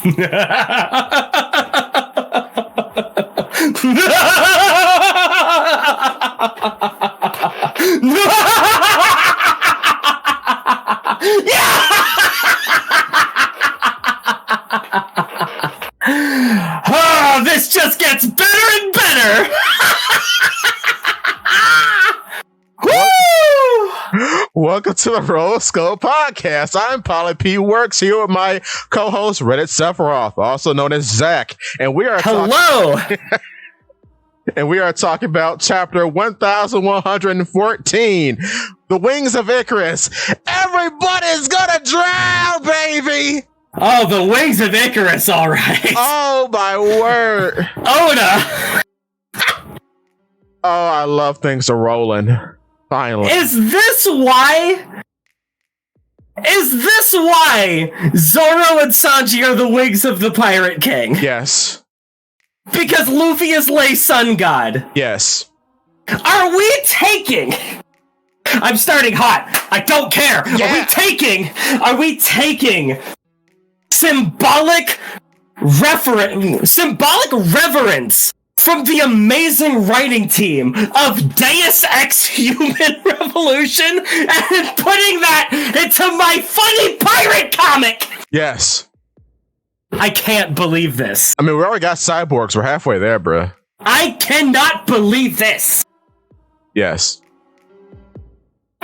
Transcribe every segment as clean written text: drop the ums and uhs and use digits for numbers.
Oh, this just gets better and better. Welcome to the Roll Skull Podcast. I'm Polly P. Works here with my co-host Reddit Sephiroth, also known as Zakk, and we are and we are talking about Chapter 1114, The Wings of Icarus. Everybody's gonna drown, baby. Oh, the Wings of Icarus, all right. Oh my word, Oda. Oh, I love things are rolling. Finally. Is this why Zoro and Sanji are the wings of the Pirate King? Yes. Because Luffy is Lei Sun God. Yes. Are we taking... I'm starting hot. I don't care. Yeah. Are we taking symbolic reverence from the amazing writing team of Deus Ex Human Revolution and putting that into my funny pirate comic? Yes. I can't believe this. I mean, we already got cyborgs. We're halfway there, bruh. I cannot believe this. Yes.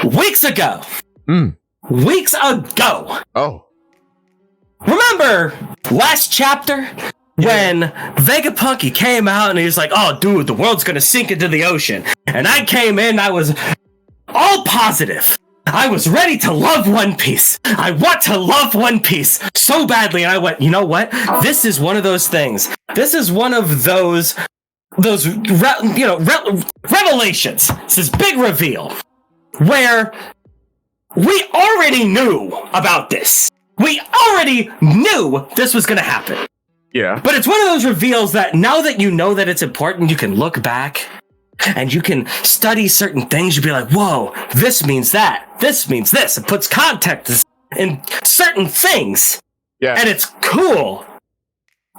Weeks ago. Oh. Remember last chapter? When Vegapunk came out and he was like, oh, dude, the world's gonna sink into the ocean. And I came in, I was all positive. I was ready to love One Piece. I want to love One Piece so badly. And I went, you know what? This is one of those things. This is one of those revelations. It's this big reveal where we already knew about this. We already knew this was gonna happen. Yeah. But it's one of those reveals that now that you know that it's important, you can look back and you can study certain things. You'd be like, whoa, this means that. This means this. It puts context in certain things. Yeah. And it's cool.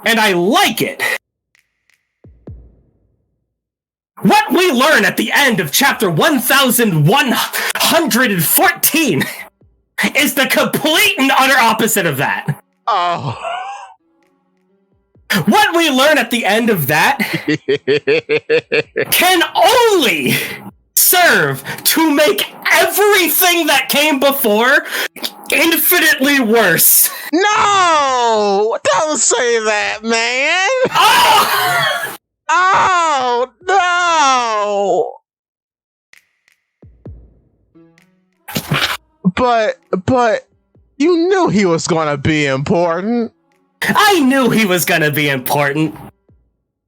And I like it. What we learn at the end of chapter 1114 is the complete and utter opposite of that. Oh. What we learn at the end of that can only serve to make everything that came before infinitely worse. No! Don't say that, man! Oh! Oh, no! But, you knew he was gonna be important. I knew he was going to be important.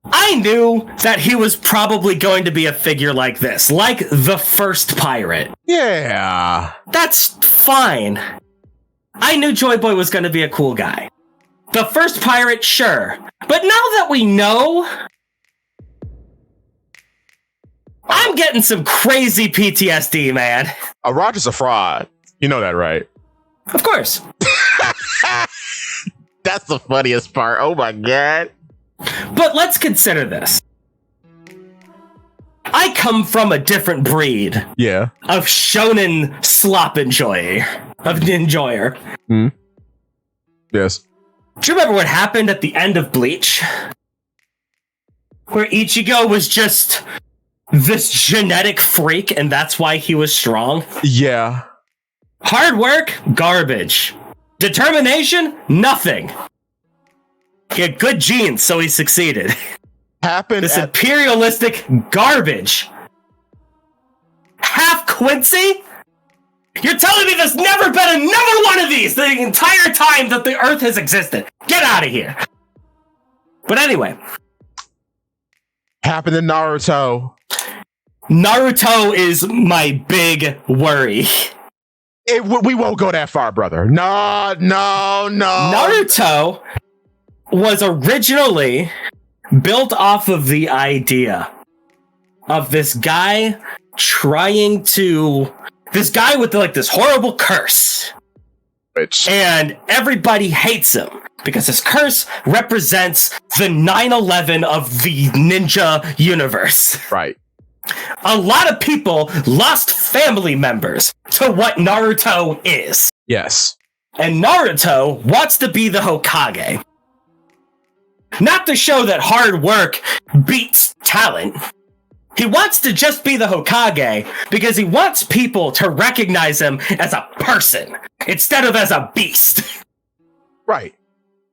I knew that he was probably going to be a figure like this, like the first pirate. Yeah. That's fine. I knew Joy Boy was going to be a cool guy. The first pirate, sure. But now that we know, I'm getting some crazy PTSD, man. Roger's a fraud. You know that, right? Of course. That's the funniest part. Oh my god. But let's consider this. I come from a different breed. Yeah. Of shonen slop enjoyer. Hmm. Yes. Do you remember what happened at the end of Bleach? Where Ichigo was just this genetic freak and that's why he was strong? Yeah. Hard work? Garbage. Determination? Nothing. He had good genes, so he succeeded. This imperialistic garbage. Half Quincy? You're telling me there's never been another one of these the entire time that the Earth has existed. Get out of here. But anyway. Happened in Naruto. Naruto is my big worry. We won't go that far, brother. No. Naruto was originally built off of the idea of this guy with like this horrible curse And everybody hates him because his curse represents the 9/11 of the ninja universe. Right. A lot of people lost family members to what Naruto is. Yes. And Naruto wants to be the Hokage. Not to show that hard work beats talent. He wants to just be the Hokage because he wants people to recognize him as a person instead of as a beast. Right.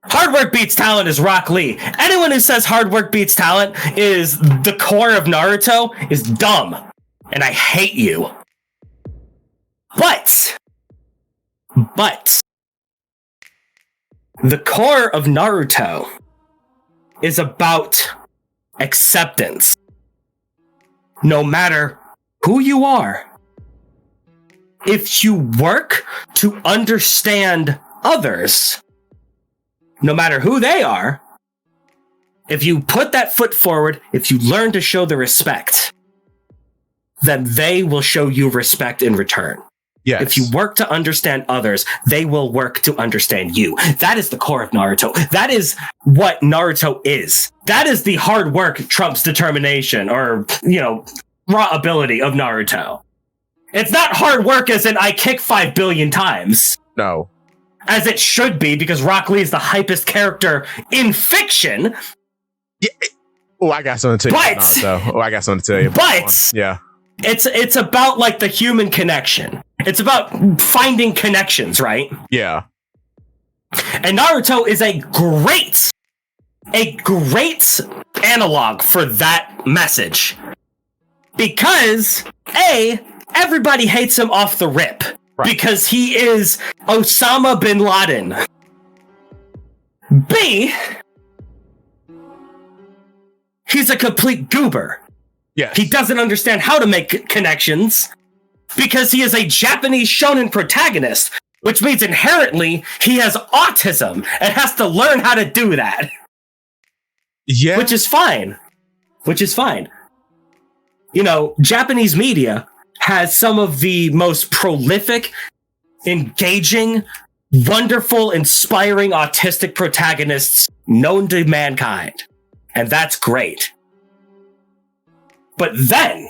Hard work beats talent is Rock Lee. Anyone who says hard work beats talent is the core of Naruto is dumb. And I hate you. But the core of Naruto is about acceptance. No matter who you are, if you work to understand others, no matter who they are, if you put that foot forward, if you learn to show the respect, then they will show you respect in return. Yes. If you work to understand others, they will work to understand you. That is the core of Naruto. That is what Naruto is. That is the hard work trumps determination or, raw ability of Naruto. It's not hard work as in I kick 5 billion times. No. As it should be, because Rock Lee is the hypest character in fiction. Yeah. Oh, I got something to tell you about Naruto. I got something to tell you about. Yeah. It's about like the human connection. It's about finding connections, right? Yeah. And Naruto is a great analog for that message. Because everybody hates him off the rip. Right. Because he is Osama bin Laden. B, he's a complete goober. Yes. He doesn't understand how to make connections because he is a Japanese shonen protagonist, which means inherently he has autism and has to learn how to do that. Yeah. Which is fine. Japanese media has some of the most prolific, engaging, wonderful, inspiring autistic protagonists known to mankind. And that's great. But then,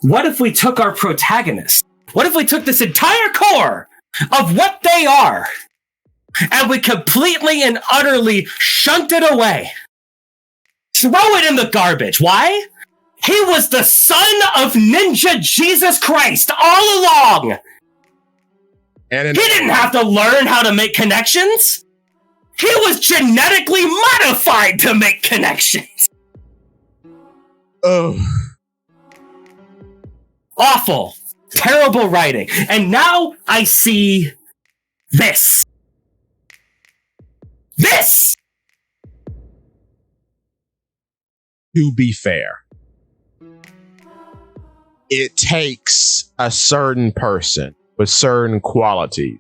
what if we took our protagonists? What if we took this entire core of what they are and we completely and utterly shunt it away? Throw it in the garbage. Why? He was the son of Ninja Jesus Christ all along. And he didn't have to learn how to make connections. He was genetically modified to make connections. Oh. Awful. Terrible writing. And now I see this. To be fair, it takes a certain person with certain qualities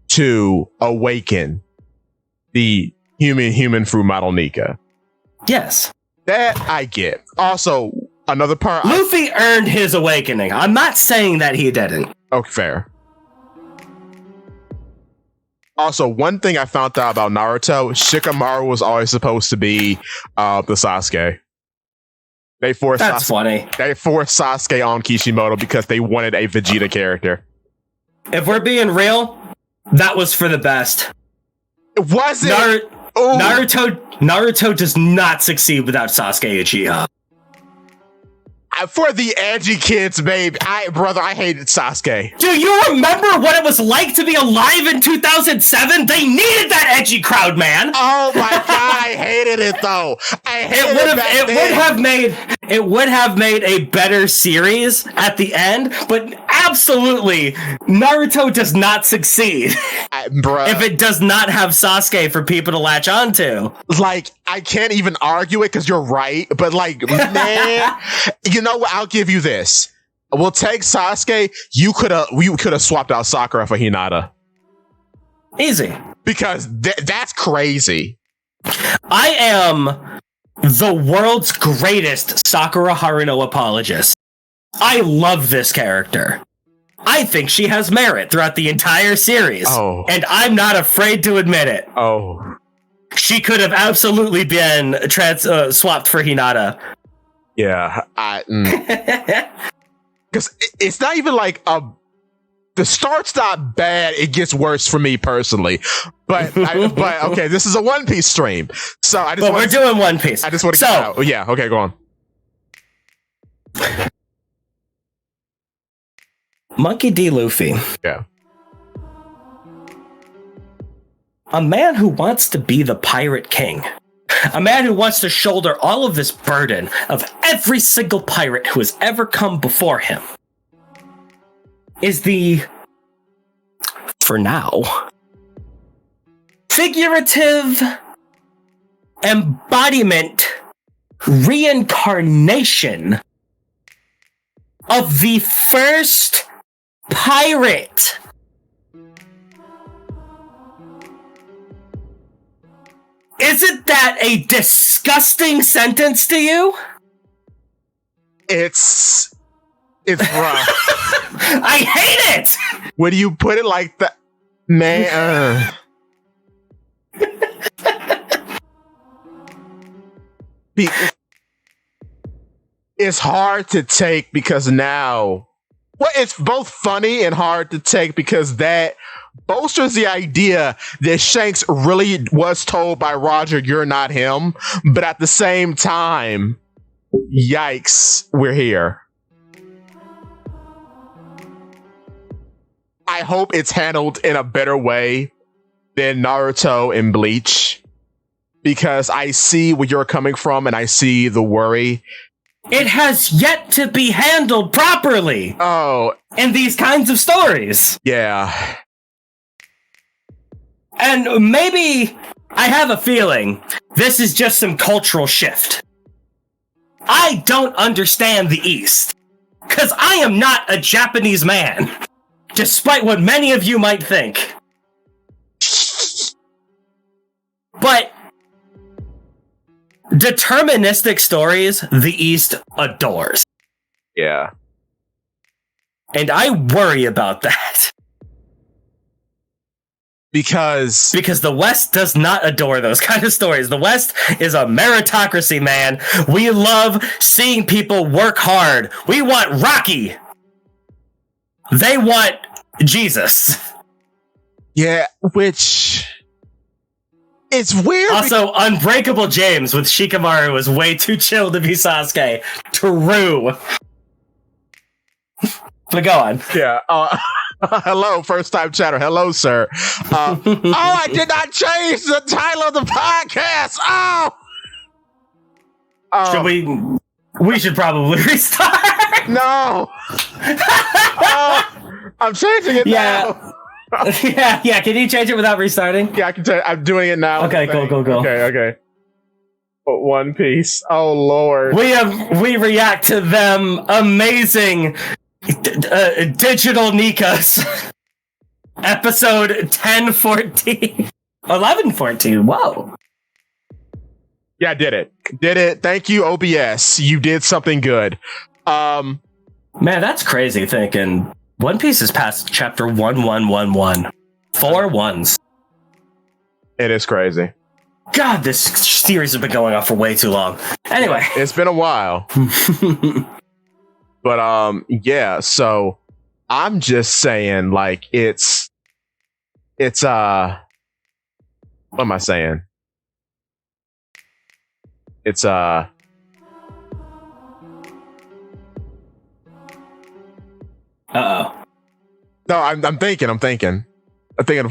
to awaken the human through model Nika. Yes. That I get. Also, another part. Luffy earned his awakening. I'm not saying that he didn't. Okay, fair. Also, one thing I found out about Naruto, Shikamaru was always supposed to be the Sasuke. That's funny. They forced Sasuke on Kishimoto because they wanted a Vegeta character. If we're being real, that was for the best. Was it? Naruto does not succeed without Sasuke Uchiha. For the edgy kids, babe. I hated Sasuke. Do you remember what it was like to be alive in 2007? They needed that edgy crowd, man. Oh my god, I hated it though. It would have made a better series at the end, but absolutely, Naruto does not succeed if it does not have Sasuke for people to latch onto. Like, I can't even argue it because you're right, but like, man, you know what? I'll give you this. We'll take Sasuke. We could have swapped out Sakura for Hinata. Easy. Because that's crazy. I am the world's greatest Sakura Haruno apologist. I love this character. I think she has merit throughout the entire series. Oh. And I'm not afraid to admit it. Oh. She could have absolutely been swapped for Hinata. Yeah. Because it's not even like the start's not bad. It gets worse for me personally. But okay, this is a One Piece stream. So I just we're doing One Piece. I just want to get out. Yeah, okay, go on. Monkey D. Luffy. Yeah. A man who wants to be the Pirate King. A man who wants to shoulder all of this burden of every single pirate who has ever come before him. Is the, for now, figurative embodiment, reincarnation of the first pirate. Isn't that a disgusting sentence to you? It's rough. I hate it! When you put it like that, man. It's hard to take because now, well, it's both funny and hard to take because that bolsters the idea that Shanks really was told by Roger, you're not him. But at the same time, yikes, we're here. I hope it's handled in a better way than Naruto and Bleach, because I see where you're coming from and I see the worry. It has yet to be handled properly. Oh. In these kinds of stories. Yeah. And maybe I have a feeling this is just some cultural shift. I don't understand the East, because I am not a Japanese man, despite what many of you might think. But deterministic stories, the East adores. Yeah. And I worry about that. Because the West does not adore those kind of stories. The West is a meritocracy, man. We love seeing people work hard. We want Rocky. They want Jesus. Yeah, which... It's weird. Also, Unbreakable James with Shikamaru was way too chill to be Sasuke. True. But go on. Yeah. Hello, first time chatter. Hello, sir. I did not change the title of the podcast. We should probably restart. No. I'm changing it now. Yeah. Can you change it without restarting? Yeah, I can tell you. I'm doing it now. Okay, go. Okay. One Piece. Oh, Lord. We react to them amazing digital Nikas. Episode 1014. 1114. Whoa. Yeah, I did it. Thank you, OBS. You did something good. Man, that's crazy thinking. One Piece is past chapter 1111. 4 ones. It is crazy. God, this series has been going on for way too long. Anyway. It's been a while. But, yeah, so I'm just saying, like, it's, what am I saying? It's, Uh-oh. No, I'm thinking of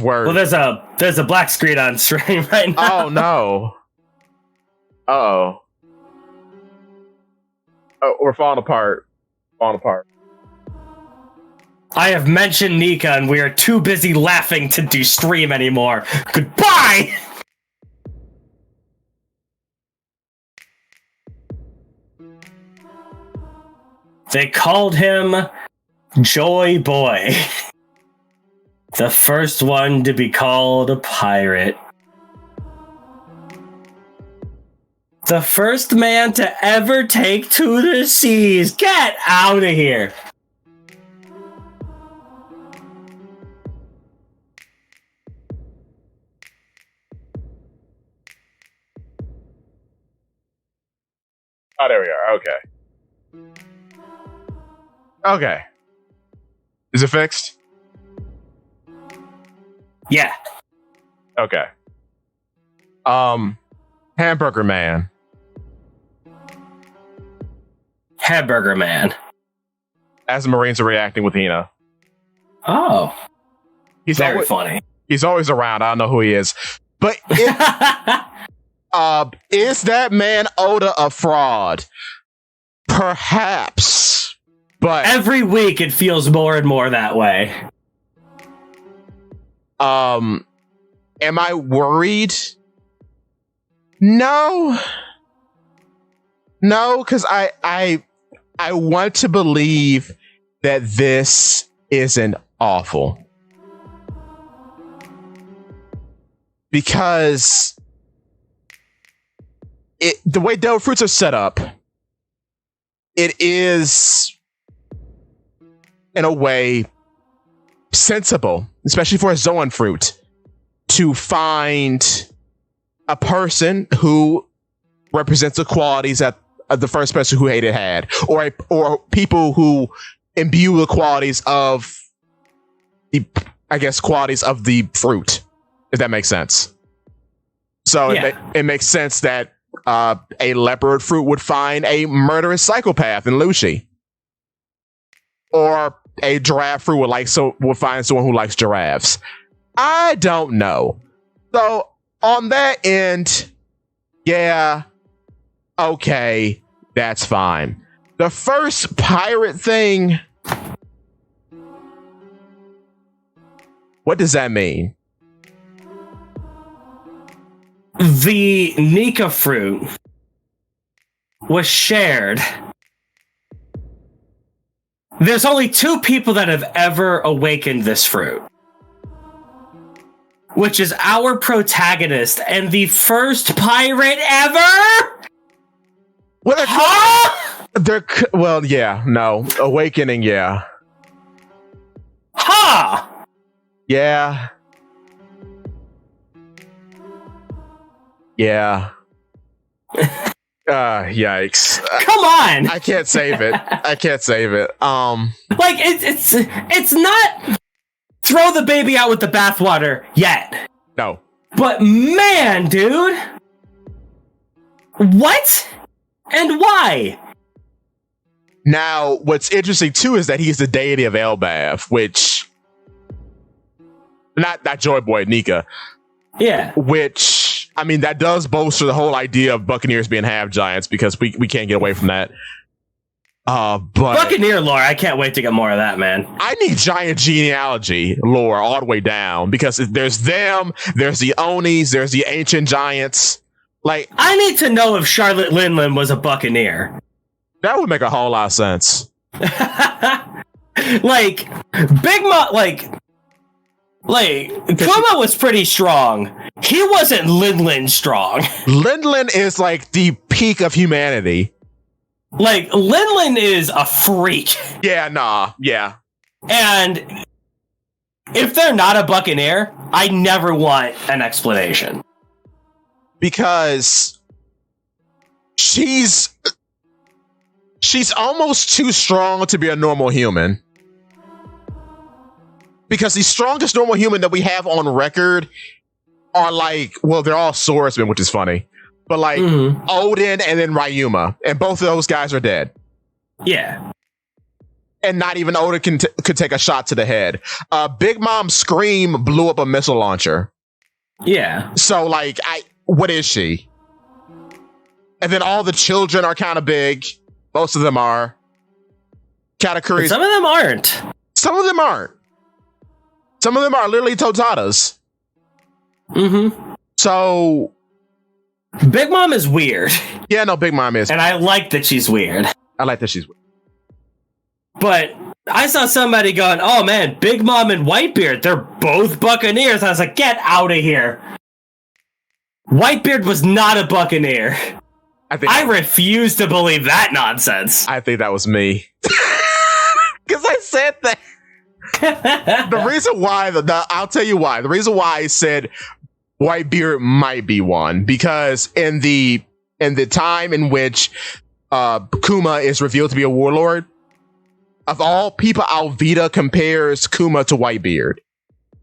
words. Well, there's a black screen on stream right now. Oh, no. Uh-oh. Oh, we're falling apart. I have mentioned Nika, and we are too busy laughing to do stream anymore. Goodbye! They called him Joy Boy. The first one to be called a pirate. The first man to ever take to the seas. Get out of here. Oh, there we are. Okay. Is it fixed? Yeah. Okay. Hamburger Man. Hamburger Man. As the Marines are reacting with Hina. Oh. He's very funny. He's always around. I don't know who he is. But is that man Oda a fraud? Perhaps. But every week it feels more and more that way. Am I worried? No, because I want to believe that this isn't awful. Because the way devil fruits are set up, it is, in a way, sensible, especially for a Zoan fruit, to find a person who represents the qualities that the first person who hated had, or people who imbue the qualities of the, I guess, qualities of the fruit, if that makes sense. So it makes sense that a leopard fruit would find a murderous psychopath in Lucy, or a giraffe fruit would find someone who likes giraffes. I don't know. So on that end, yeah, okay, that's fine. The first pirate thing, what does that mean? The Nika fruit was shared. There's only 2 people that have ever awakened this fruit, which is our protagonist and the first pirate ever. Awakening, yeah. Huh? Yeah. Yeah. Yikes. Come on. I can't save it. Like it's not throw the baby out with the bathwater yet. No. But man, dude. What? And why? Now, what's interesting too is that he's the deity of Elbaf, which not Joy Boy, Nika. Yeah. Which, I mean, that does bolster the whole idea of Buccaneers being half giants, because we can't get away from that. But Buccaneer lore, I can't wait to get more of that, man. I need giant genealogy lore all the way down, because there's them, there's the Onis, there's the ancient giants. Like, I need to know if Charlotte Linlin was a Buccaneer. That would make a whole lot of sense. Like, Big Mom, like Kuma was pretty strong. He wasn't Linlin strong. Linlin is like the peak of humanity. Like, Linlin is a freak. Yeah, nah, yeah. And if they're not a Buccaneer, I never want an explanation. Because she's almost too strong to be a normal human. Because the strongest normal human that we have on record are like, well, they're all swordsmen, which is funny. But like Odin and then Ryuma. And both of those guys are dead. Yeah. And not even Odin could take a shot to the head. Big Mom Scream blew up a missile launcher. Yeah. So like, what is she? And then all the children are kind of big. Most of them are. Katakuri. Some of them aren't. Some of them aren't. Some of them are literally Totadas. Mm-hmm. So Big Mom is weird. Yeah, no, Big Mom is. And I like that she's weird. I like that she's weird. But I saw somebody going, oh man, Big Mom and Whitebeard, they're both Buccaneers. I was like, get out of here. Whitebeard was not a Buccaneer. I refuse to believe that nonsense. I think that was me. Because I said that. The reason why, I'll tell you why. The reason why I said Whitebeard might be one, because in the time in which Kuma is revealed to be a warlord. Of all people, Alvida compares Kuma to Whitebeard.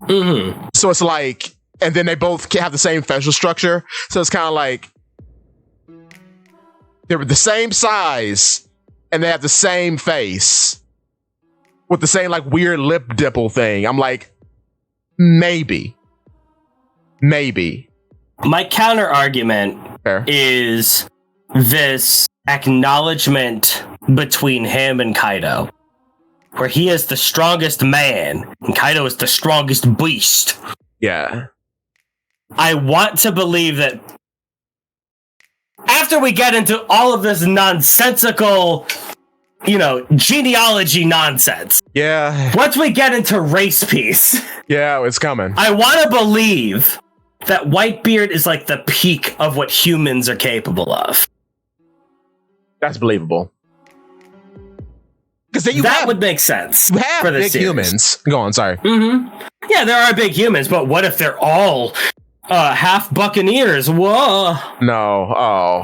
Mm-hmm. So it's like, and then they both have the same facial structure. So it's kind of like they're the same size and they have the same face with the same like weird lip dimple thing. I'm like, maybe. My counter argument is this acknowledgement between him and Kaido, where he is the strongest man and Kaido is the strongest beast. Yeah. I want to believe that after we get into all of this nonsensical, genealogy nonsense. Yeah. Once we get into race peace. Yeah, it's coming. I want to believe that Whitebeard is like the peak of what humans are capable of. That's believable. Because that would make sense. You have for the big series. Humans. Go on, sorry. Mm-hmm. Yeah, there are big humans, but what if they're all half Buccaneers? Whoa. No. Oh.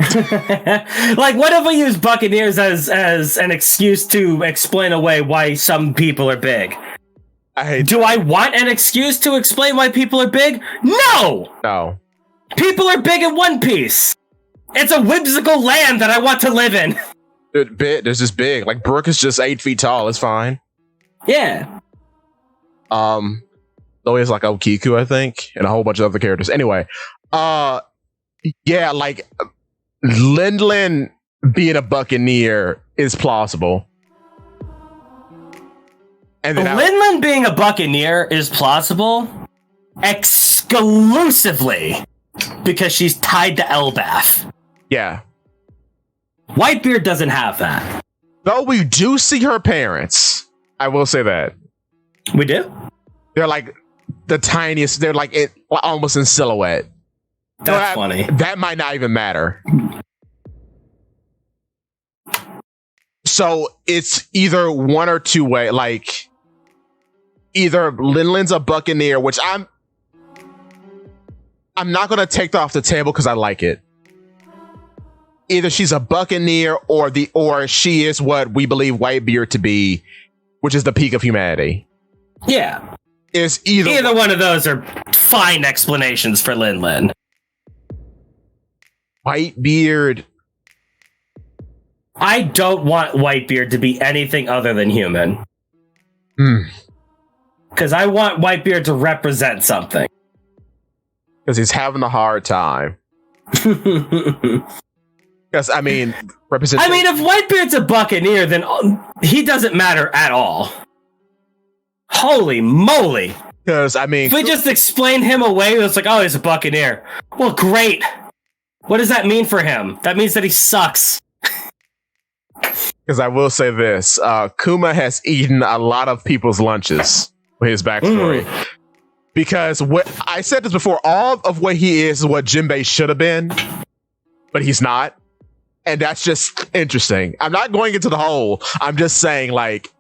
Like, what if we use Buccaneers as an excuse to explain away why some people are big? Do I want an excuse to explain why people are big? No! People are big in One Piece. It's a whimsical land that I want to live in. Dude, this is big. Like, Brook is just 8 feet tall. It's fine. Yeah. Though he's like Okiku, I think, and a whole bunch of other characters. Anyway, yeah, like Lin being a Buccaneer is plausible. And then Lin being a Buccaneer is plausible exclusively because she's tied to Elbaf. Yeah. Whitebeard doesn't have that. Though we do see her parents. I will say that. We do? They're like the tiniest. They're like almost in silhouette. That's funny. That might not even matter. So it's either one or two way. Like either Lin's a Buccaneer, which I'm not gonna take that off the table because I like it. Either she's a Buccaneer or she is what we believe Whitebeard to be, which is the peak of humanity. Yeah. Is either one of those are fine explanations for Lin. Whitebeard. I don't want Whitebeard to be anything other than human. Because I want Whitebeard to represent something. Because he's having a hard time. Because, I mean, representation. I mean, if Whitebeard's a Buccaneer, then he doesn't matter at all. Holy moly. Because, I mean... If we just explain him away, it's like, oh, he's a Buccaneer. Well, great. What does that mean for him? That means that he sucks. Because I will say this. Kuma has eaten a lot of people's lunches with his backstory. Because I said this before, all of what he is what Jinbei should have been, but he's not. And that's just interesting. I'm not going into the whole. I'm just saying, like...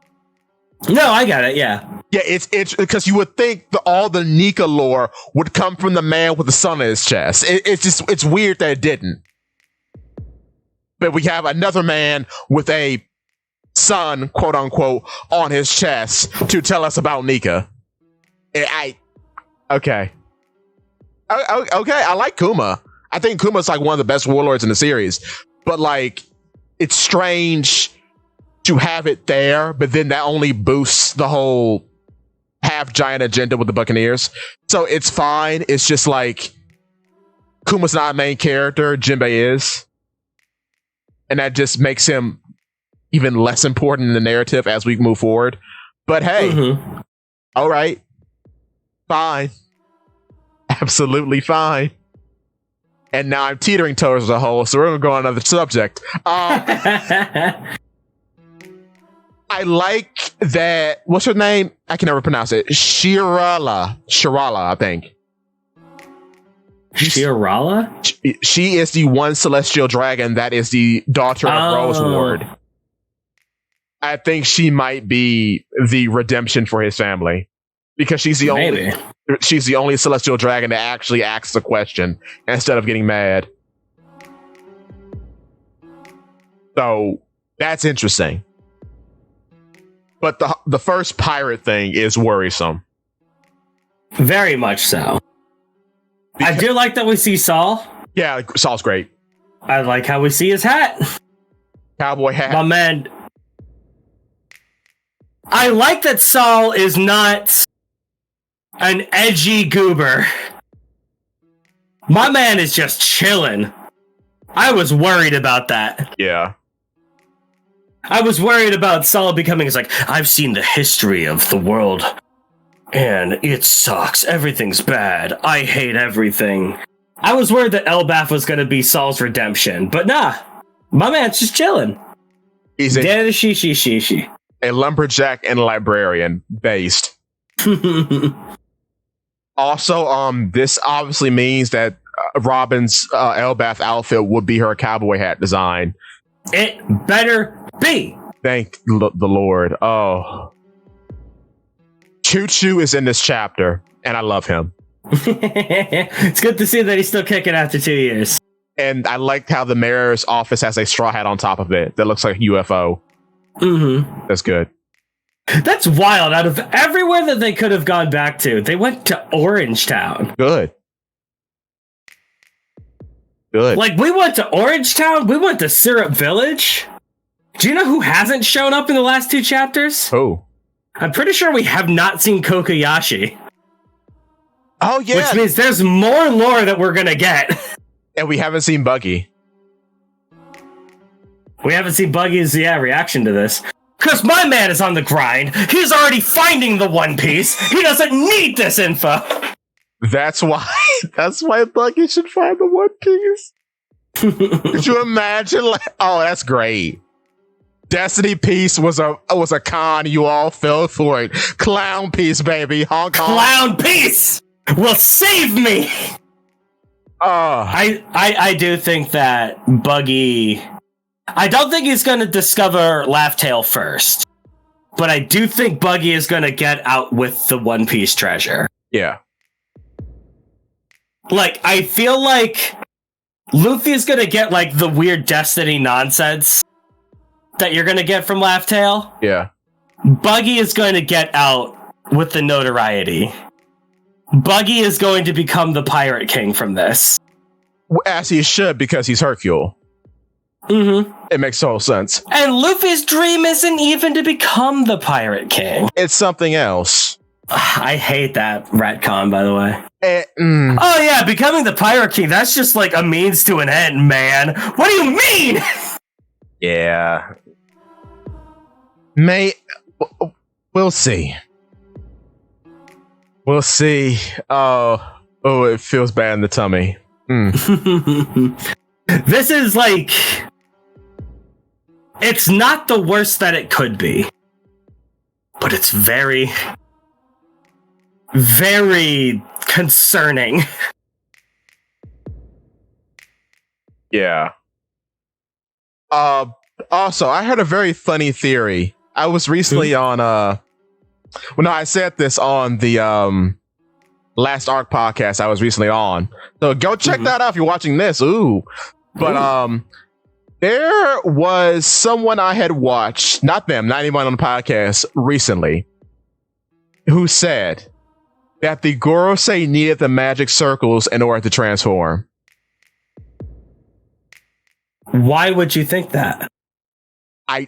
No, I got it, yeah. Yeah, it's because you would think all the Nika lore would come from the man with the sun on his chest. It's weird that it didn't. But we have another man with a sun, quote unquote, on his chest to tell us about Nika. Okay, I like Kuma. I think Kuma's like one of the best warlords in the series. But like, it's strange to have it there, but then that only boosts the whole half giant agenda with the Buccaneers. So it's fine. It's just like Kuma's not a main character, Jinbei is. And that just makes him even less important in the narrative as we move forward. But hey, all right, fine. Absolutely fine. And now I'm teetering towards the whole, so we're going to go on another subject. I like that. What's her name? I can never pronounce it. Shirala, I think. Shirala? She is the one celestial dragon that is the daughter of Rose Ward. I think she might be the redemption for his family because she's the only celestial dragon that actually asks a question instead of getting mad. So that's interesting. But the first pirate thing is worrisome. Very much so. I do like that we see Saul. Yeah, Saul's great. I like how we see his hat. Cowboy hat. My man. I like that Saul is not an edgy goober. My man is just chilling. I was worried about that. Yeah. I was worried about Saul becoming like, I've seen the history of the world, and it sucks. Everything's bad. I hate everything. I was worried that Elbaf was going to be Saul's redemption, but nah. My man's just chilling. He's a lumberjack and librarian based. Also, this obviously means that Robin's Elbaf outfit would be her cowboy hat design. It better be. Thank the Lord. Oh. Choo Choo is in this chapter, and I love him. It's good to see that he's still kicking after 2 years. And I like how the mayor's office has a straw hat on top of it that looks like a UFO. Mm-hmm. That's good. That's wild. Out of everywhere that they could have gone back to, they went to Orangetown. Good. Like, we went to Orangetown, we went to Syrup Village. Do you know who hasn't shown up in the last 2 chapters? Who? I'm pretty sure we have not seen Kokoyashi. Oh, yeah. Which means there's more lore that we're gonna get. And we haven't seen Buggy. We haven't seen Buggy's reaction to this. Because my man is on the grind. He's already finding the One Piece. He doesn't need this info. That's why Buggy should find the One Piece. Could you imagine? Oh, that's great. Destiny Piece was a con. You all fell for it. Clown Piece, baby. Hong Kong. Clown Piece will save me. I do think that Buggy. I don't think he's going to discover Laugh-Tale first, but I do think Buggy is going to get out with the One Piece treasure. Yeah. Like, I feel like Luffy's going to get, like, the weird Destiny nonsense that you're going to get from Laugh-Tale. Yeah. Buggy is going to get out with the notoriety. Buggy is going to become the Pirate King from this. As he should, because he's Hercule. Mm-hmm. It makes total sense. And Luffy's dream isn't even to become the Pirate King. It's something else. I hate that retcon, by the way. Oh, yeah, becoming the Pirate King, that's just like a means to an end, man. What do you mean? Yeah. We'll see. We'll see. Oh, it feels bad in the tummy. This is like... It's not the worst that it could be. But it's very... very concerning. Yeah. Also, I heard a very funny theory. I was recently on I said this on the last Arc podcast I was recently on. So go check that out if you're watching this. Ooh. But there was someone I had watched, not anyone on the podcast recently, who said that the Gorosei needed the magic circles in order to transform. Why would you think that? I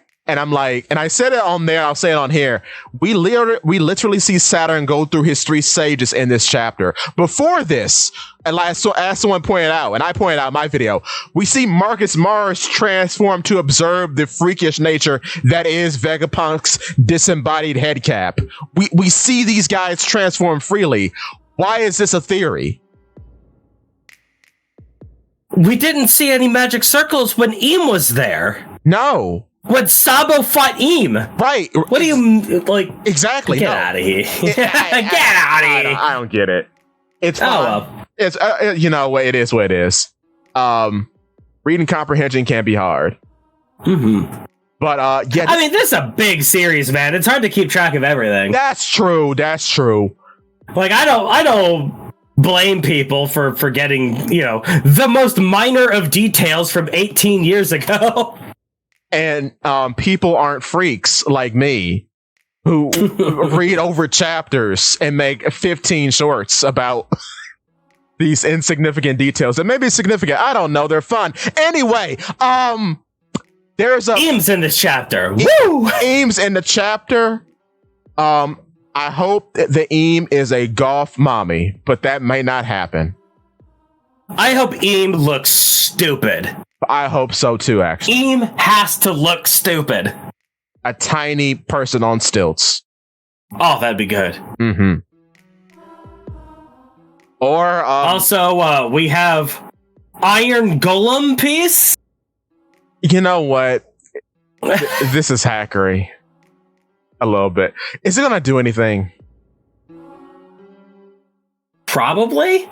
said it on there, I'll say it on here. We literally see Saturn go through his 3 sages in this chapter. Before this, and as someone pointed out, and I pointed out in my video, we see Marcus Mars transform to observe the freakish nature that is Vegapunk's disembodied head cap. We see these guys transform freely. Why is this a theory? We didn't see any magic circles when Eam was there. No. When Sabo fought Eam. Right. What do you, like... Exactly. Get out of here. Get out of here. I don't get it. It's fine. Oh, well. It's, it is what it is. Reading comprehension can be hard. Mm-hmm. But, yeah. I mean, this is a big series, man. It's hard to keep track of everything. That's true. Like, I don't blame people for forgetting, the most minor of details from 18 years ago. and people aren't freaks like me who read over chapters and make 15 shorts about these insignificant details that may be significant. I don't know. They're fun. Anyway, there's Eames in this chapter. Woo! Eames in the chapter. I hope the Eam is a golf mommy, but that may not happen. I hope Eam looks stupid. I hope so too, actually. Eam has to look stupid. A tiny person on stilts. Oh, that'd be good. Mm-hmm. Or also, we have Iron Golem piece. You know what? This is hackery. A little bit. Is it gonna do anything? Probably.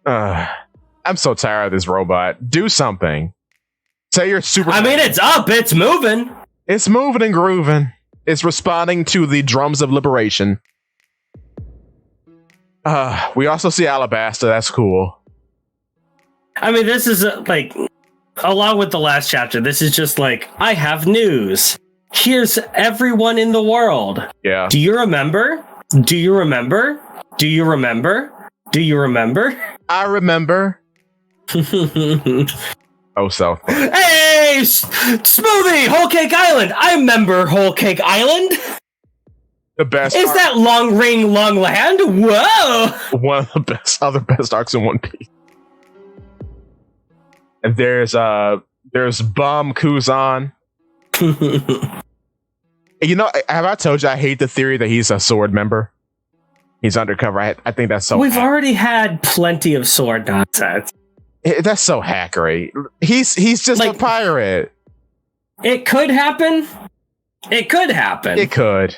I'm so tired of this robot. Do something. Say you're super. I mean, it's up. It's moving. It's moving and grooving. It's responding to the drums of liberation. We also see Alabasta. That's cool. I mean, this is like, along with the last chapter, this is just like, I have news. Here's everyone in the world. Yeah. Do you remember? Do you remember? Do you remember? Do you remember? I remember. Oh, so. Hey, Smoothie, Whole Cake Island. I remember Whole Cake Island. The best. Is that Long Ring, Long Land? Whoa. One of the best arcs in One Piece. And there's Bum Kuzan. You know, have I told you I hate the theory that he's a sword member? He's undercover. I think that's so. We've already had plenty of sword nonsense. That's so hackery. He's just like, a pirate. It could happen. It could happen. It could.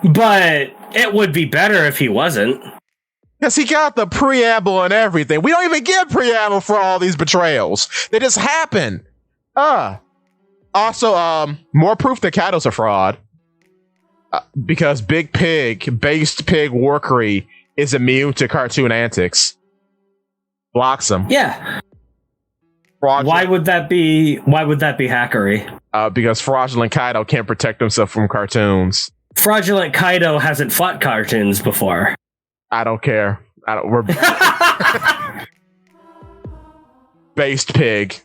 But it would be better if he wasn't. Because he got the preamble and everything. We don't even get preamble for all these betrayals. They just happen. Also, more proof that Kaido's a fraud. Because Big Pig, Based Pig Workery, is immune to cartoon antics. Blocks him. Yeah. Fraudulent. Why would that be hackery? Because Fraudulent Kaido can't protect himself from cartoons. Fraudulent Kaido hasn't fought cartoons before. I don't care. We're Based Pig.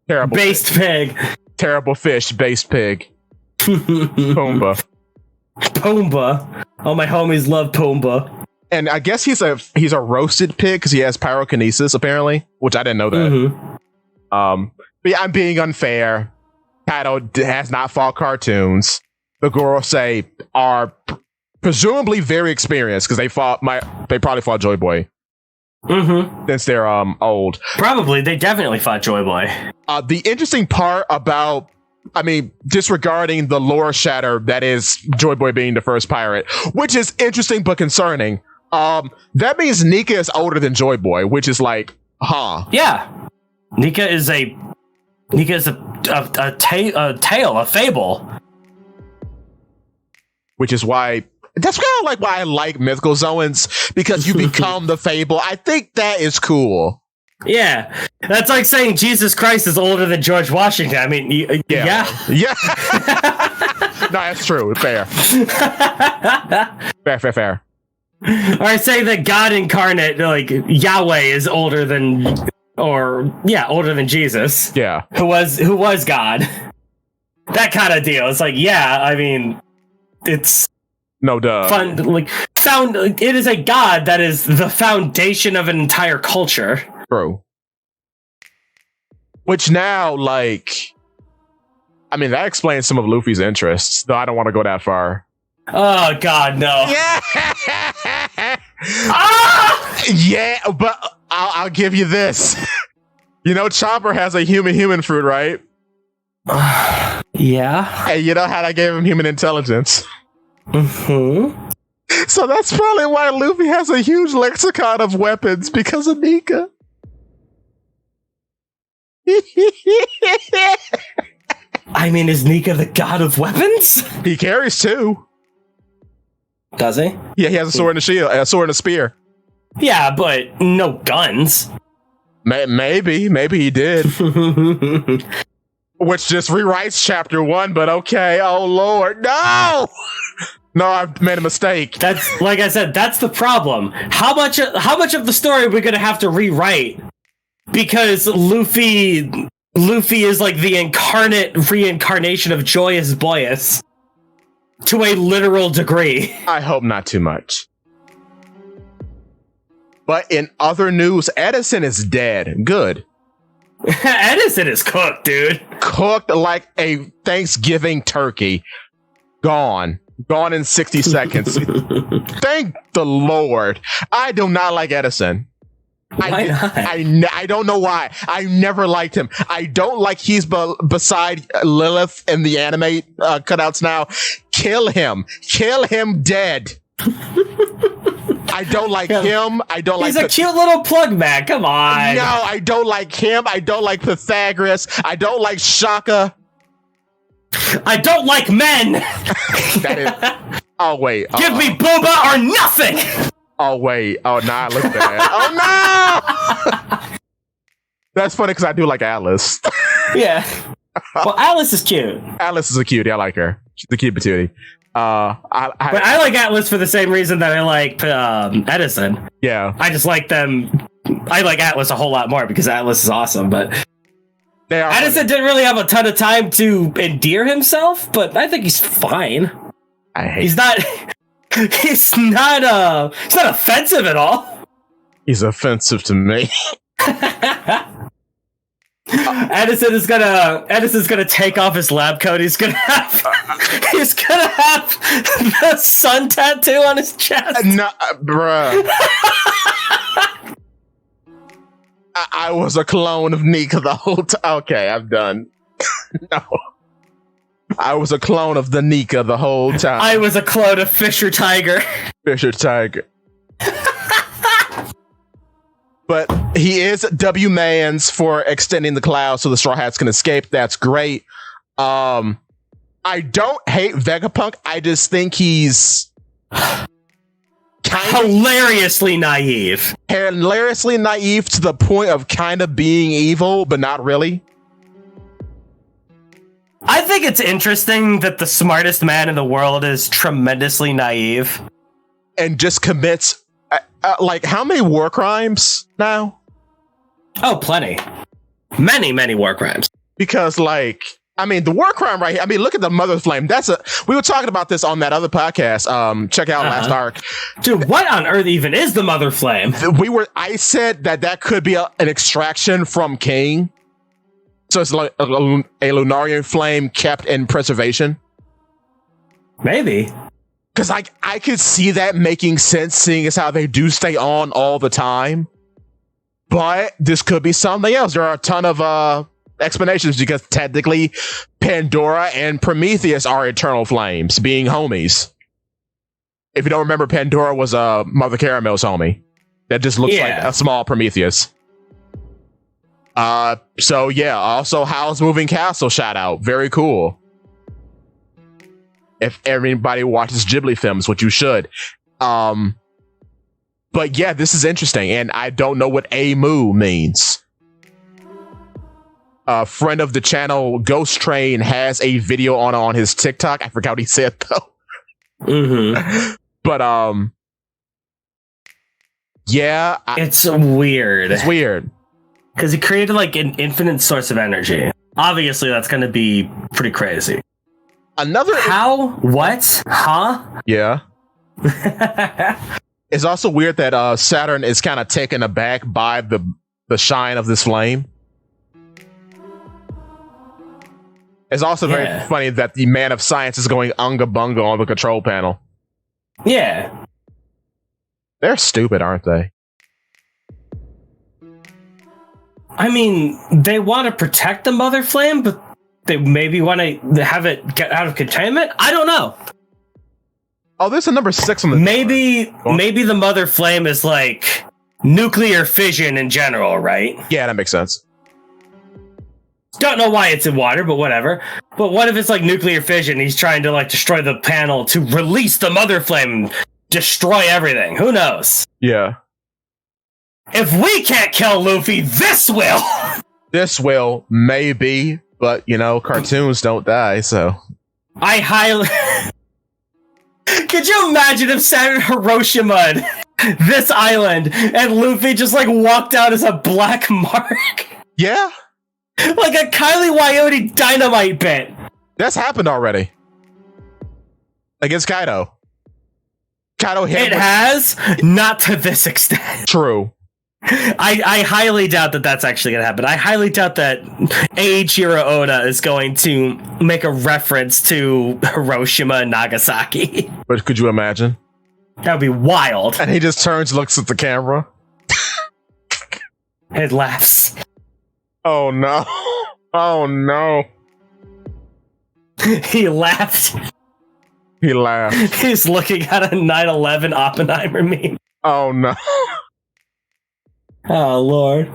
Terrible. Based Pig. Terrible fish. Based Pig. Pumbaa. Pumbaa. All my homies love Pumbaa. And I guess he's a roasted pig because he has pyrokinesis, apparently, which I didn't know that. Mm-hmm. But yeah, I'm being unfair. Kaido has not fought cartoons. The Gorosei are presumably very experienced because they probably fought Joy Boy. Mm-hmm. Since they're old. Probably, they definitely fought Joy Boy. The interesting part about, disregarding the lore shatter that is Joy Boy being the first pirate, which is interesting but concerning. That means Nika is older than Joy Boy, which is like, huh? Yeah, Nika is a tale, a fable. Which is why. That's kind of like why I like Mythical Zoans, because you become the fable. I think that is cool. Yeah, that's like saying Jesus Christ is older than George Washington. I mean, yeah. No, that's true. Fair. Fair. Or say that God incarnate, like Yahweh, is older than Jesus. Yeah, who was God. That kind of deal. It's like, it's. No duh. Fun, it is a god that is the foundation of an entire culture. True. Which now, that explains some of Luffy's interests, though I don't want to go that far. Oh God, no. Yeah. Yeah, but I'll give you this. You know, Chopper has a human fruit, right? Yeah. And you know how I gave him human intelligence? Mm-hmm. So that's probably why Luffy has a huge lexicon of weapons, because of Nika. Is Nika the god of weapons? He carries two. Does he? Yeah, he has a sword and a shield, a sword and a spear. Yeah, but no guns. Maybe he did. Which just rewrites chapter 1, but okay. Oh Lord, no! No, I've made a mistake. That's like I said, that's the problem. How much of the story are we gonna have to rewrite? Because Luffy is like the reincarnation of Joyous Boyus. To a literal degree. I hope not too much. But in other news, Edison is dead. Good. Edison is cooked, dude. Cooked like a Thanksgiving turkey. Gone in 60 seconds. Thank the Lord. I do not like Edison. Why not? I don't know why. I never liked him. I don't like he's beside Lilith in the anime cutouts now. Kill him. Kill him dead. I don't like him. I don't like. He's a cute little plug man. Come on. No, I don't like him. I don't like Pythagoras. I don't like Shaka. I don't like men. That is. Oh wait. Give me Booba or nothing. Oh wait. Oh nah, look at that. Oh no. That's funny because I do like Alice. Yeah. Well, Alice is cute. Alice is a cutie. I like her. She's a cute patootie. But I like Atlas for the same reason that I like Edison. Yeah. I just like them. I like Atlas a whole lot more because Atlas is awesome, but Edison didn't really have a ton of time to endear himself, but I think he's fine. He's not offensive at all. He's offensive to me. Edison's gonna take off his lab coat. He's gonna have the sun tattoo on his chest. No, bruh. I was a clone of Nika the whole time. Okay, I'm done. No. I was a clone of the Nika the whole time. I was a clone of Fisher Tiger. Fisher Tiger. But he is W-Mans for extending the cloud so the Straw Hats can escape. That's great. I don't hate Vegapunk. I just think he's hilariously naive. Hilariously naive to the point of kind of being evil, but not really. I think it's interesting that the smartest man in the world is tremendously naive. And just commits... like, how many war crimes now? Oh, plenty. Many war crimes. Because, like, I mean, the war crime right here, I mean, look at the Mother Flame. We were talking about this on that other podcast. Check out Last Arc. Dude, what on earth even is the Mother Flame? I said that could be an extraction from King. So it's like a Lunarian flame kept in preservation. Maybe. Because I could see that making sense, seeing as how they do stay on all the time. But this could be something else. There are a ton of explanations because technically Pandora and Prometheus are eternal flames, being homies. If you don't remember, Pandora was Mother Caramel's homie. That just looks like a small Prometheus. So yeah, also Howl's Moving Castle shout out. Very cool. If everybody watches Ghibli films, which you should. But yeah, this is interesting, and I don't know what Amu means. A friend of the channel, Ghost Train, has a video on his TikTok. I forgot what he said though. Mm-hmm. But yeah, it's weird. It's weird because he created like an infinite source of energy. Obviously, that's going to be pretty crazy. Another what? Huh? Yeah. It's also weird that Saturn is kind of taken aback by the shine of this flame. It's also very funny that the man of science is going unga bunga on the control panel. Yeah. They're stupid, aren't they? I mean, they want to protect the Mother Flame, but they maybe want to have it get out of containment? I don't know. Oh, there's a number 6 on the maybe the Mother Flame is like nuclear fission in general, right? Yeah, that makes sense. Don't know why it's in water, but whatever. But what if it's like nuclear fission? He's trying to like destroy the panel to release the Mother Flame, destroy everything. Who knows? Yeah. If we can't kill Luffy, this will. This will, maybe. But, cartoons don't die, so. I highly... Could you imagine if Saturn Hiroshima this island and Luffy just walked out as a black mark? Yeah. Like a Kylie Coyote dynamite bit. That's happened already. Against Kaido. It has, not to this extent. True. I highly doubt that that's actually going to happen. I highly doubt that Eiichiro Oda is going to make a reference to Hiroshima and Nagasaki. But could you imagine? That would be wild. And he just turns, looks at the camera. And laughs. Oh no. Oh no. He laughed. He laughed. He's looking at a 9/11 Oppenheimer meme. Oh no. Oh Lord.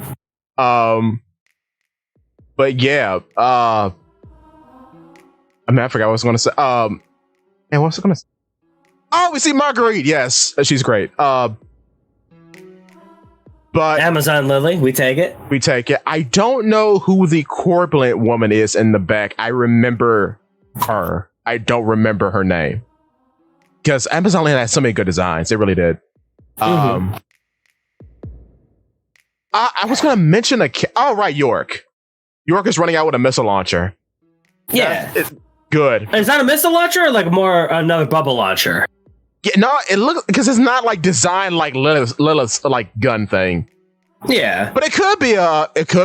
But yeah, I forgot what I was gonna say. And what was I gonna say? Oh, we see Marguerite, yes. She's great. But Amazon Lily, we take it. We take it. I don't know who the corpulent woman is in the back. I remember her. I don't remember her name. Because Amazon Lily had so many good designs. It really did. I was going to mention right, York. York is running out with a missile launcher. Yeah. Good. Is that a missile launcher or more another bubble launcher? Yeah, no, it looks, because it's not designed like Lilith's gun thing. Yeah. But it could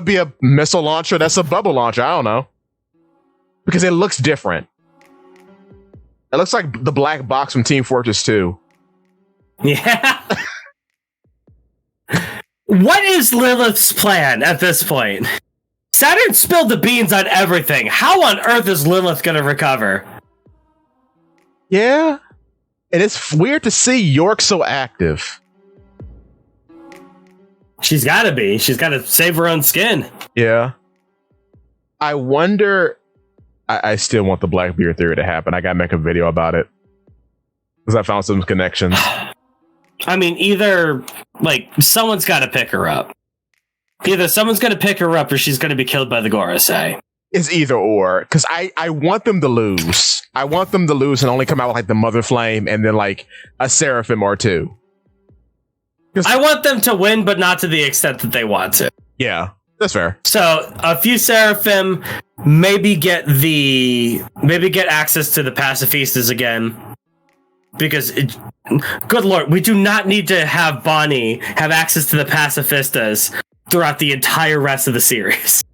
be a missile launcher that's a bubble launcher. I don't know. Because it looks different. It looks like the black box from Team Fortress 2. Yeah. What is Lilith's plan at this point? Saturn spilled the beans on everything. How on earth is Lilith going to recover? Yeah. And it's weird to see York so active. She's got to be. She's got to save her own skin. Yeah. I wonder... I still want the Blackbeard theory to happen. I gotta make a video about it. Because I found some connections. I mean, either, someone's got to pick her up. Either someone's going to pick her up or she's going to be killed by the Gorosei. It's either or. Because I want them to lose. I want them to lose and only come out with, the Mother Flame and then, a Seraphim or two. I want them to win, but not to the extent that they want to. Yeah, that's fair. So, a few Seraphim, maybe get access to the Pacifistas again. Because, good lord, we do not need to have Bonnie have access to the Pacifistas throughout the entire rest of the series.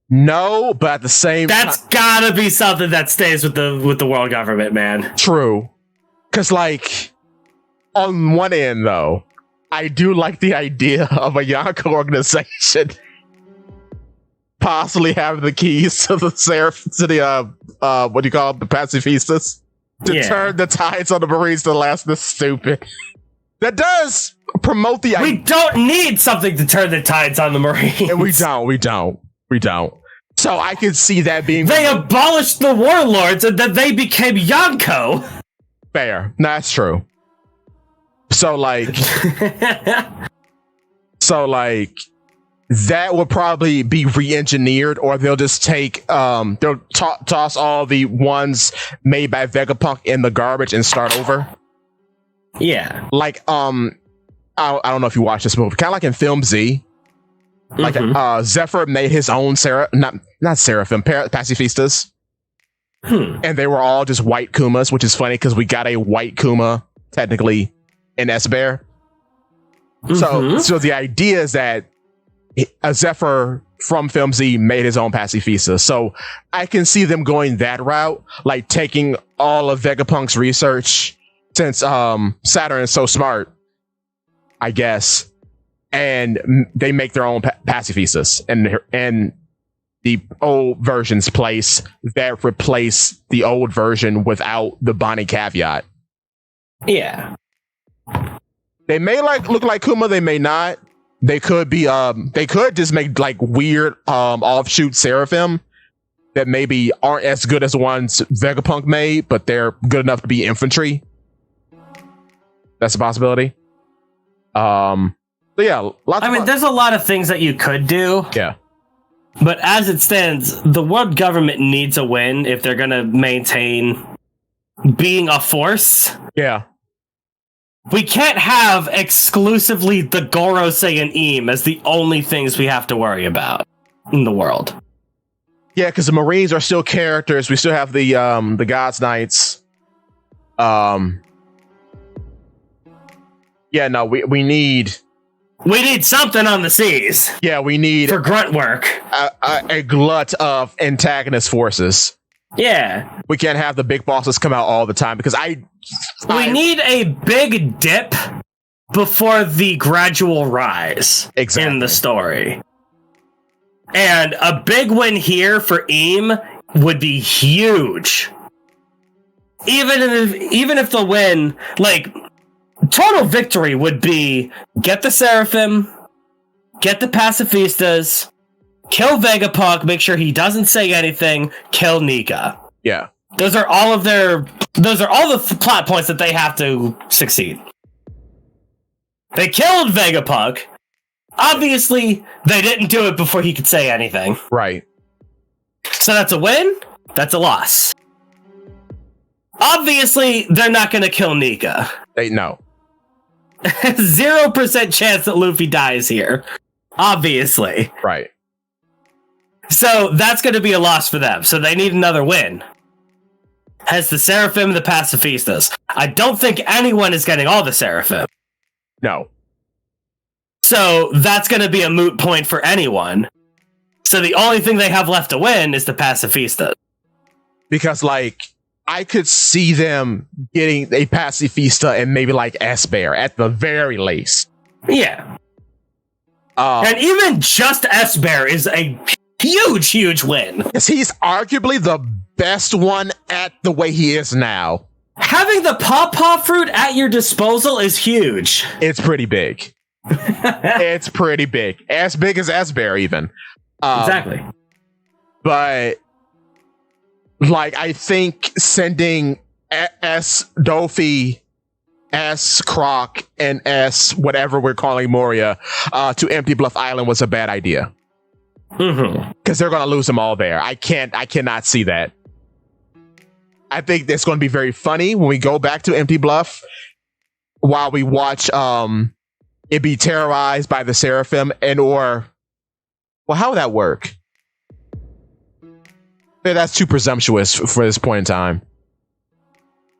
No, but at the same time... That's gotta be something that stays with the world government, man. True. Because, on one end, though, I do like the idea of a Yonko organization possibly having the keys to the what do you call it, the Pacifistas, to turn the tides on the Marines to last this stupid. That does promote the idea. We don't need something to turn the tides on the Marines. And we don't. So I can see that being... They abolished the warlords and then they became Yonko. Fair. No, that's true. So that will probably be re-engineered, or they'll just take they'll toss all the ones made by Vegapunk in the garbage and start over. Yeah. I don't know if you watched this movie, kind of like in Film Z. Zephyr made his own not Seraphim, Pacifistas. And they were all just white Kumas, which is funny because we got a white Kuma technically in S-Bear. So the idea is that a Zephyr from Film Z made his own Pacifista. So I can see them going that route, taking all of Vegapunk's research, since Saturn is so smart, I guess, and they make their own Pacifistas and the old version's place that replace the old version without the Bonnie caveat. Yeah. They may look like Kuma, they may not. They could be they could just make weird offshoot Seraphim that maybe aren't as good as the ones Vegapunk made, but they're good enough to be infantry. That's a possibility. But yeah, there's a lot of things that you could do. Yeah. But as it stands, the world government needs a win if they're going to maintain being a force. Yeah. We can't have exclusively the Gorosei and Eam as the only things we have to worry about in the world. Yeah, because the Marines are still characters. We still have the God's Knights. Yeah, no, we need something on the seas. Yeah, we need for grunt work. A glut of antagonist forces. Yeah, we can't have the big bosses come out all the time because we need a big dip before the gradual rise in the story. And a big win here for Eam would be huge. Even if the win, like, total victory would be get the Seraphim, get the Pacifistas, kill Vegapunk, make sure he doesn't say anything, kill Nika. Yeah. Those are all the plot points that they have to succeed. They killed Vegapunk. Obviously, they didn't do it before he could say anything. Right. So that's a win, that's a loss. Obviously, they're not going to kill Nika. They know. 0% chance that Luffy dies here. Obviously. Right. So that's going to be a loss for them. So they need another win. Has the Seraphim and the Pacifistas. I don't think anyone is getting all the Seraphim. No. So that's going to be a moot point for anyone. So the only thing they have left to win is the Pacifistas. Because, like, I could see them getting a Pacifista and maybe, like, S-Bear at the very least. Yeah. And even just S-Bear is a huge win. Because he's arguably the best one at the way he is now. Having the Pawpaw fruit at your disposal is huge. It's pretty big. It's pretty big. As big as S-Bear, even. Exactly. But, like, I think sending S. Dofi, S. Croc, and S. whatever we're calling Moria to Empty Bluff Island was a bad idea. Because they're going to lose them all there. I cannot see that. I think it's going to be very funny when we go back to Empty Bluff while we watch it be terrorized by the Seraphim well, how would that work? Yeah, that's too presumptuous for this point in time.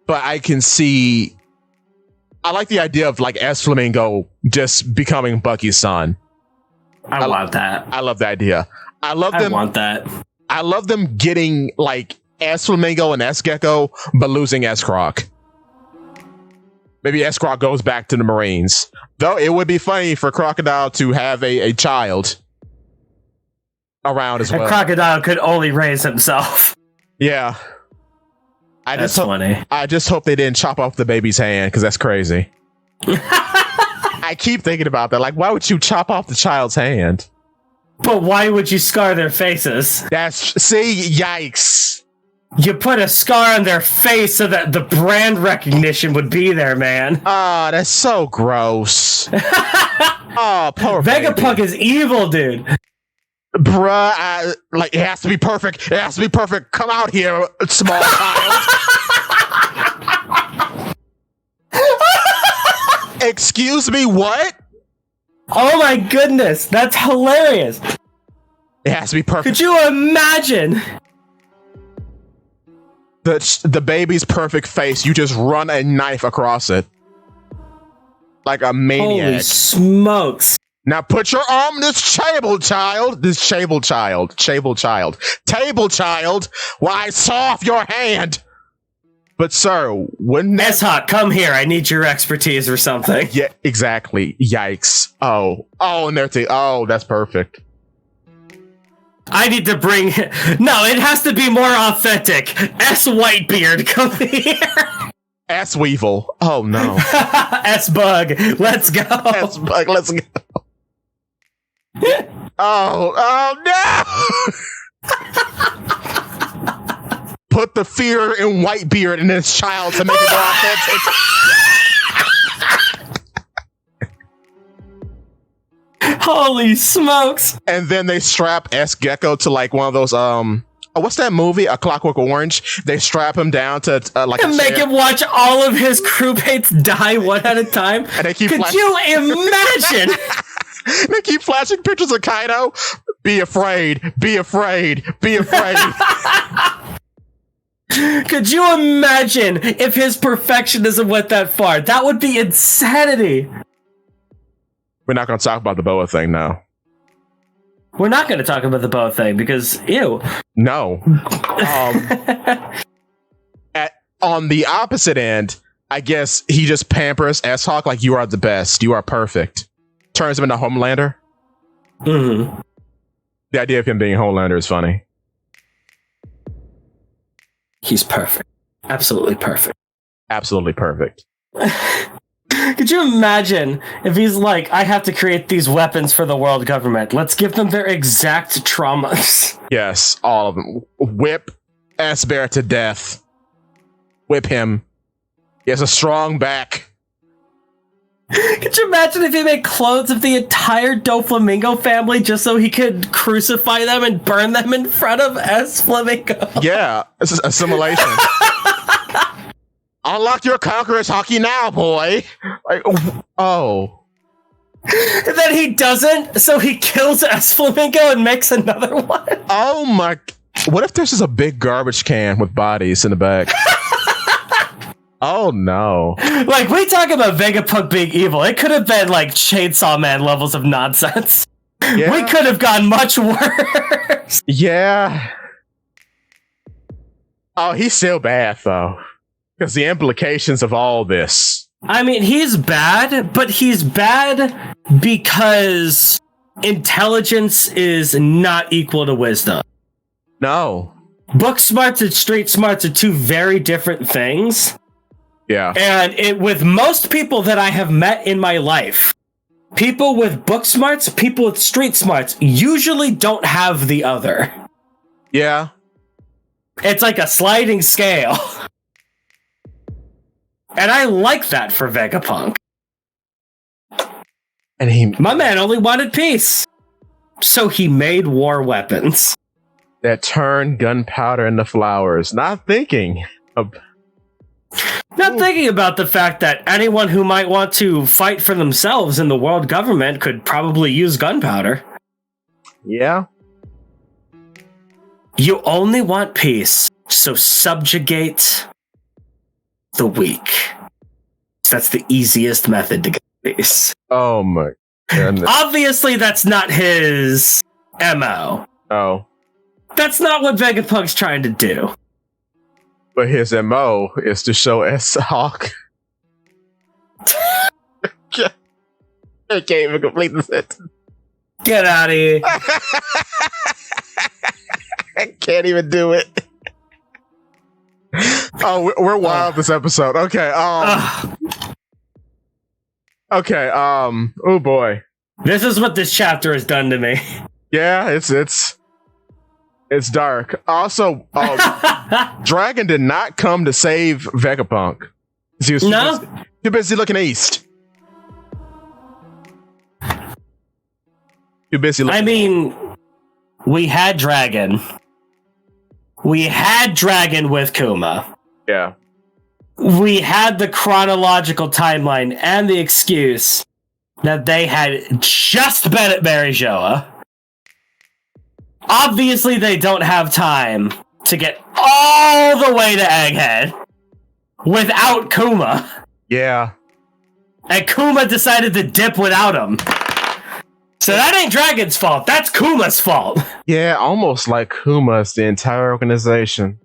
But I can see... I like the idea of, like, S. Flamingo just becoming Bucky's son. I love that. I love the idea. I want that. I love them getting, like, S. Flamingo and S. Gecko, but losing S. Croc. Maybe S. Croc goes back to the Marines. Though it would be funny for Crocodile to have a child around as well. And Crocodile could only raise himself. Yeah. That's funny. I just hope they didn't chop off the baby's hand, because that's crazy. I keep thinking about that. Like, why would you chop off the child's hand? But why would you scar their faces? Yikes. You put a scar on their face so that the brand recognition would be there, man. Oh, that's so gross. Oh, poor Vegapunk is evil, dude. Bruh, like, it has to be perfect. It has to be perfect. Come out here, small child. Excuse me, what? Oh my goodness, that's hilarious. It has to be perfect. Could you imagine? The baby's perfect face, you just run a knife across it. Like a maniac. Holy smokes. Now put your arm, table child. Why, I saw off your hand. But sir, wouldn't that... S-Hawk, come here. I need your expertise or something. Yeah, exactly. Yikes. Oh, and oh, that's perfect. I need to bring... No, it has to be more authentic. S. Whitebeard, come here. S. Weevil. Oh, no. S. Bug, let's go. S. Bug, let's go. Oh, no! Put the fear in Whitebeard in this child to make it more authentic. Holy smokes! And then they strap S. Gecko to like one of those what's that movie? A Clockwork Orange. They strap him down to like and make him watch all of his crewmates die one at a time. And they keep Could you imagine? They keep flashing pictures of Kaido. Be afraid. Be afraid. Be afraid. Could you imagine if his perfectionism went that far? That would be insanity. We're not going to talk about the Boa thing now. We're not going to talk about the Boa thing because, ew. No. On the opposite end, I guess he just pampers S-Hawk like, you are the best. You are perfect. Turns him into Homelander. Mm-hmm. The idea of him being Homelander is funny. He's perfect. Absolutely perfect. Absolutely perfect. Could you imagine if he's like, I have to create these weapons for the world government. Let's give them their exact traumas. Yes, all of them. Whip S-Bear to death. Whip him. He has a strong back. Could you imagine if he made clothes of the entire Doflamingo family just so he could crucify them and burn them in front of S. Flamingo? Yeah, it's assimilation. Unlock your conqueror's hockey now, boy. Like, oh. And then he doesn't, so he kills S. Flamingo and makes another one. Oh my. What if there's just a big garbage can with bodies in the back? Oh no. Like, we talk about Vegapunk being evil. It could have been like Chainsaw Man levels of nonsense. Yeah. We could have gone much worse. Yeah. Oh, he's still bad though. Because the implications of all this. I mean, he's bad, but he's bad because intelligence is not equal to wisdom. No. Book smarts and street smarts are two very different things. Yeah. And with most people that I have met in my life, people with book smarts, people with street smarts usually don't have the other. Yeah. It's like a sliding scale. And I like that for Vegapunk. And my man only wanted peace. So he made war weapons. That turned gunpowder into flowers. Not thinking about the fact that anyone who might want to fight for themselves in the world government could probably use gunpowder. Yeah. You only want peace, so subjugate the weak. That's the easiest method to get peace. Oh my goodness. Obviously, that's not his MO. Oh. That's not what Vegapunk's trying to do. But his MO is to show S-Hawk. I can't even complete the sentence. Get out of here. I can't even do it. Oh, we're wild this episode. Okay. Okay. Oh boy. This is what this chapter has done to me. Yeah, it's dark. Also, Dragon did not come to save Vegapunk. He was too busy looking east. Too busy looking. I mean, we had Dragon. We had Dragon with Kuma. Yeah. We had the chronological timeline and the excuse that they had just been at Marijoa. Obviously, they don't have time to get all the way to Egghead without Kuma. Yeah. And Kuma decided to dip without him. So that ain't Dragon's fault. That's Kuma's fault. Yeah, almost like Kuma's the entire organization.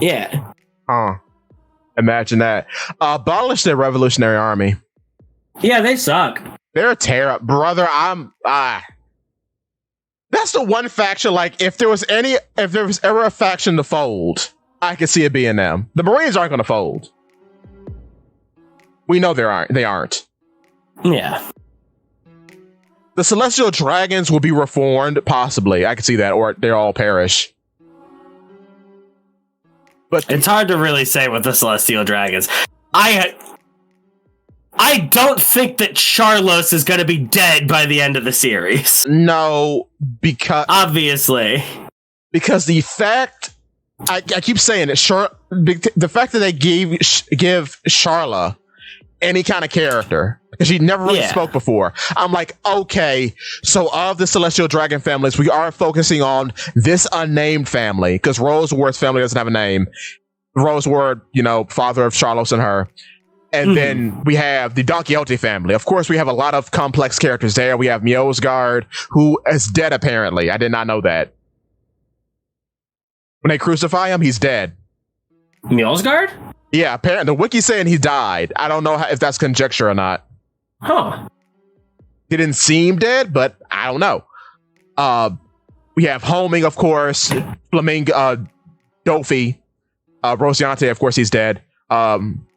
Yeah. Huh. Imagine that. Abolish the Revolutionary Army. Yeah, they suck. They're terrible. Brother, that's the one faction, like, if there was ever a faction to fold, I could see it being them. The Marines aren't going to fold. We know they aren't. Yeah. The Celestial Dragons will be reformed, possibly. I could see that, or they all perish. But it's hard to really say with the Celestial Dragons. I I don't think that Charlos is going to be dead by the end of the series. No, because obviously, because the fact I keep saying it, the fact that they give Charla any kind of character, because she never really spoke before. I'm like, okay, so of the Celestial Dragon families, we are focusing on this unnamed family, because Roseward's family doesn't have a name. Roseward, father of Charlos and her. And then we have the Don Quixote family. Of course, we have a lot of complex characters there. We have Mjolnir, who is dead, apparently. I did not know that. When they crucify him, he's dead. Mjolnir? Yeah, apparently. The wiki's saying he died. I don't know if that's conjecture or not. Huh. He didn't seem dead, but I don't know. We have Homing, of course. Flamingo, Dofi. Rosiante, of course, he's dead.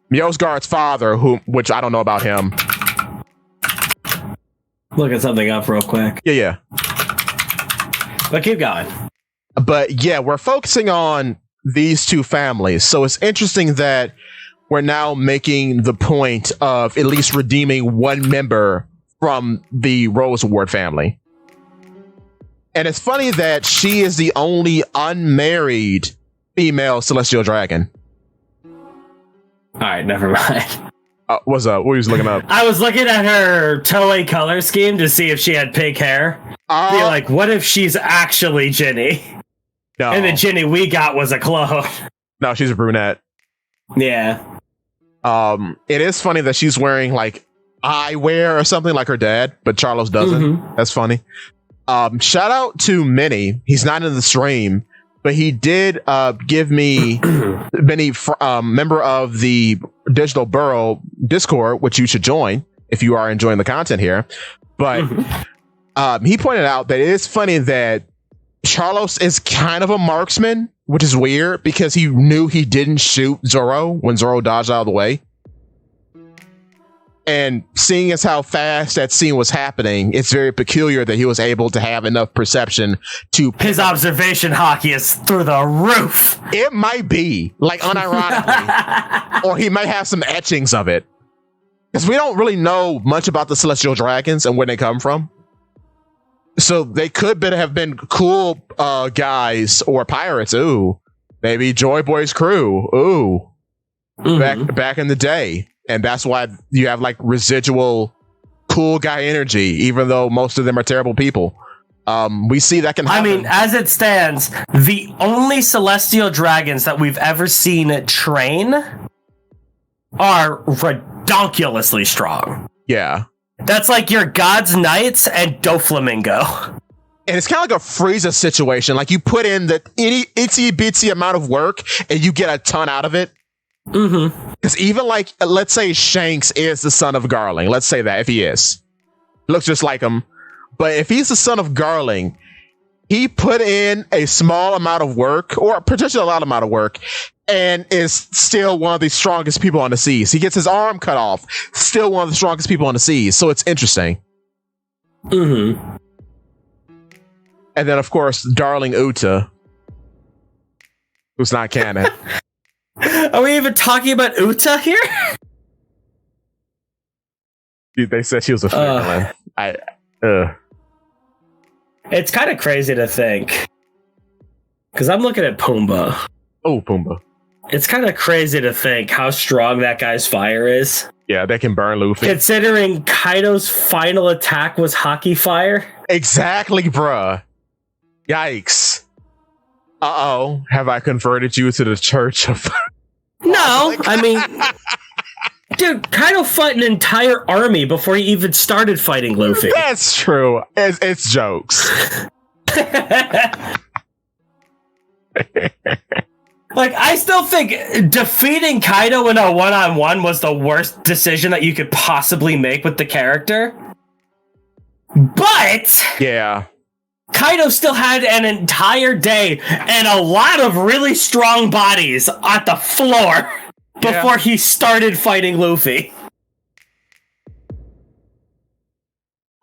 Mjolnir's father, which I don't know about him. Looking something up real quick. Yeah. But keep going. But yeah, we're focusing on these two families. So it's interesting that we're now making the point of at least redeeming one member from the Roseward family. And it's funny that she is the only unmarried female Celestial Dragon. All right, never mind. What's up? What were you looking up? I was looking at her Toei color scheme to see if she had pink hair. Be like, what if she's actually Ginny? No. And the Ginny we got was a clone. No, she's a brunette. Yeah. It is funny that she's wearing like eyewear or something like her dad, but Charlos doesn't. That's funny. Shout out to Minnie. He's not in the stream, but he did give me Minnie, member of the Digital Burrow Discord, which you should join if you are enjoying the content here. But he pointed out that it is funny that Charlos is kind of a marksman, which is weird because he knew he didn't shoot Zoro when Zoro dodged out of the way. And seeing as how fast that scene was happening, it's very peculiar that he was able to have enough perception to... His observation hockey is through the roof. It might be, like, unironically. Or he might have some etchings of it. Because we don't really know much about the Celestial Dragons and where they come from. So they could have been cool guys or pirates. Ooh. Maybe Joy Boy's crew. Ooh. Back in the day. And that's why you have like residual cool guy energy, even though most of them are terrible people. We see that can happen. I mean, as it stands, the only Celestial Dragons that we've ever seen train are redonkulously strong. Yeah. That's like your God's Knights and Doflamingo. And it's kind of like a Frieza situation. Like you put in the itsy bitsy amount of work and you get a ton out of it. Because even like, let's say Shanks is the son of Garling. Let's say that if he is. Looks just like him. But if he's the son of Garling, he put in a small amount of work, or potentially a lot amount of work, and is still one of the strongest people on the seas. He gets his arm cut off, still one of the strongest people on the seas. So it's interesting. And then, of course, Darling Uta, who's not canon. Are we even talking about Uta here? Dude, they said she was a fan. It's kind of crazy to think. Because I'm looking at Pumbaa. Oh, Pumbaa. It's kind of crazy to think how strong that guy's fire is. Yeah, they can burn Luffy. Considering Kaido's final attack was hockey fire. Exactly, bruh. Yikes. Uh-oh. Have I converted you to the church of... No, I mean... Dude, Kaido fought an entire army before he even started fighting Luffy. That's true. It's jokes. Like, I still think defeating Kaido in a one-on-one was the worst decision that you could possibly make with the character. But... yeah. Kaido still had an entire day and a lot of really strong bodies at the floor before he started fighting Luffy.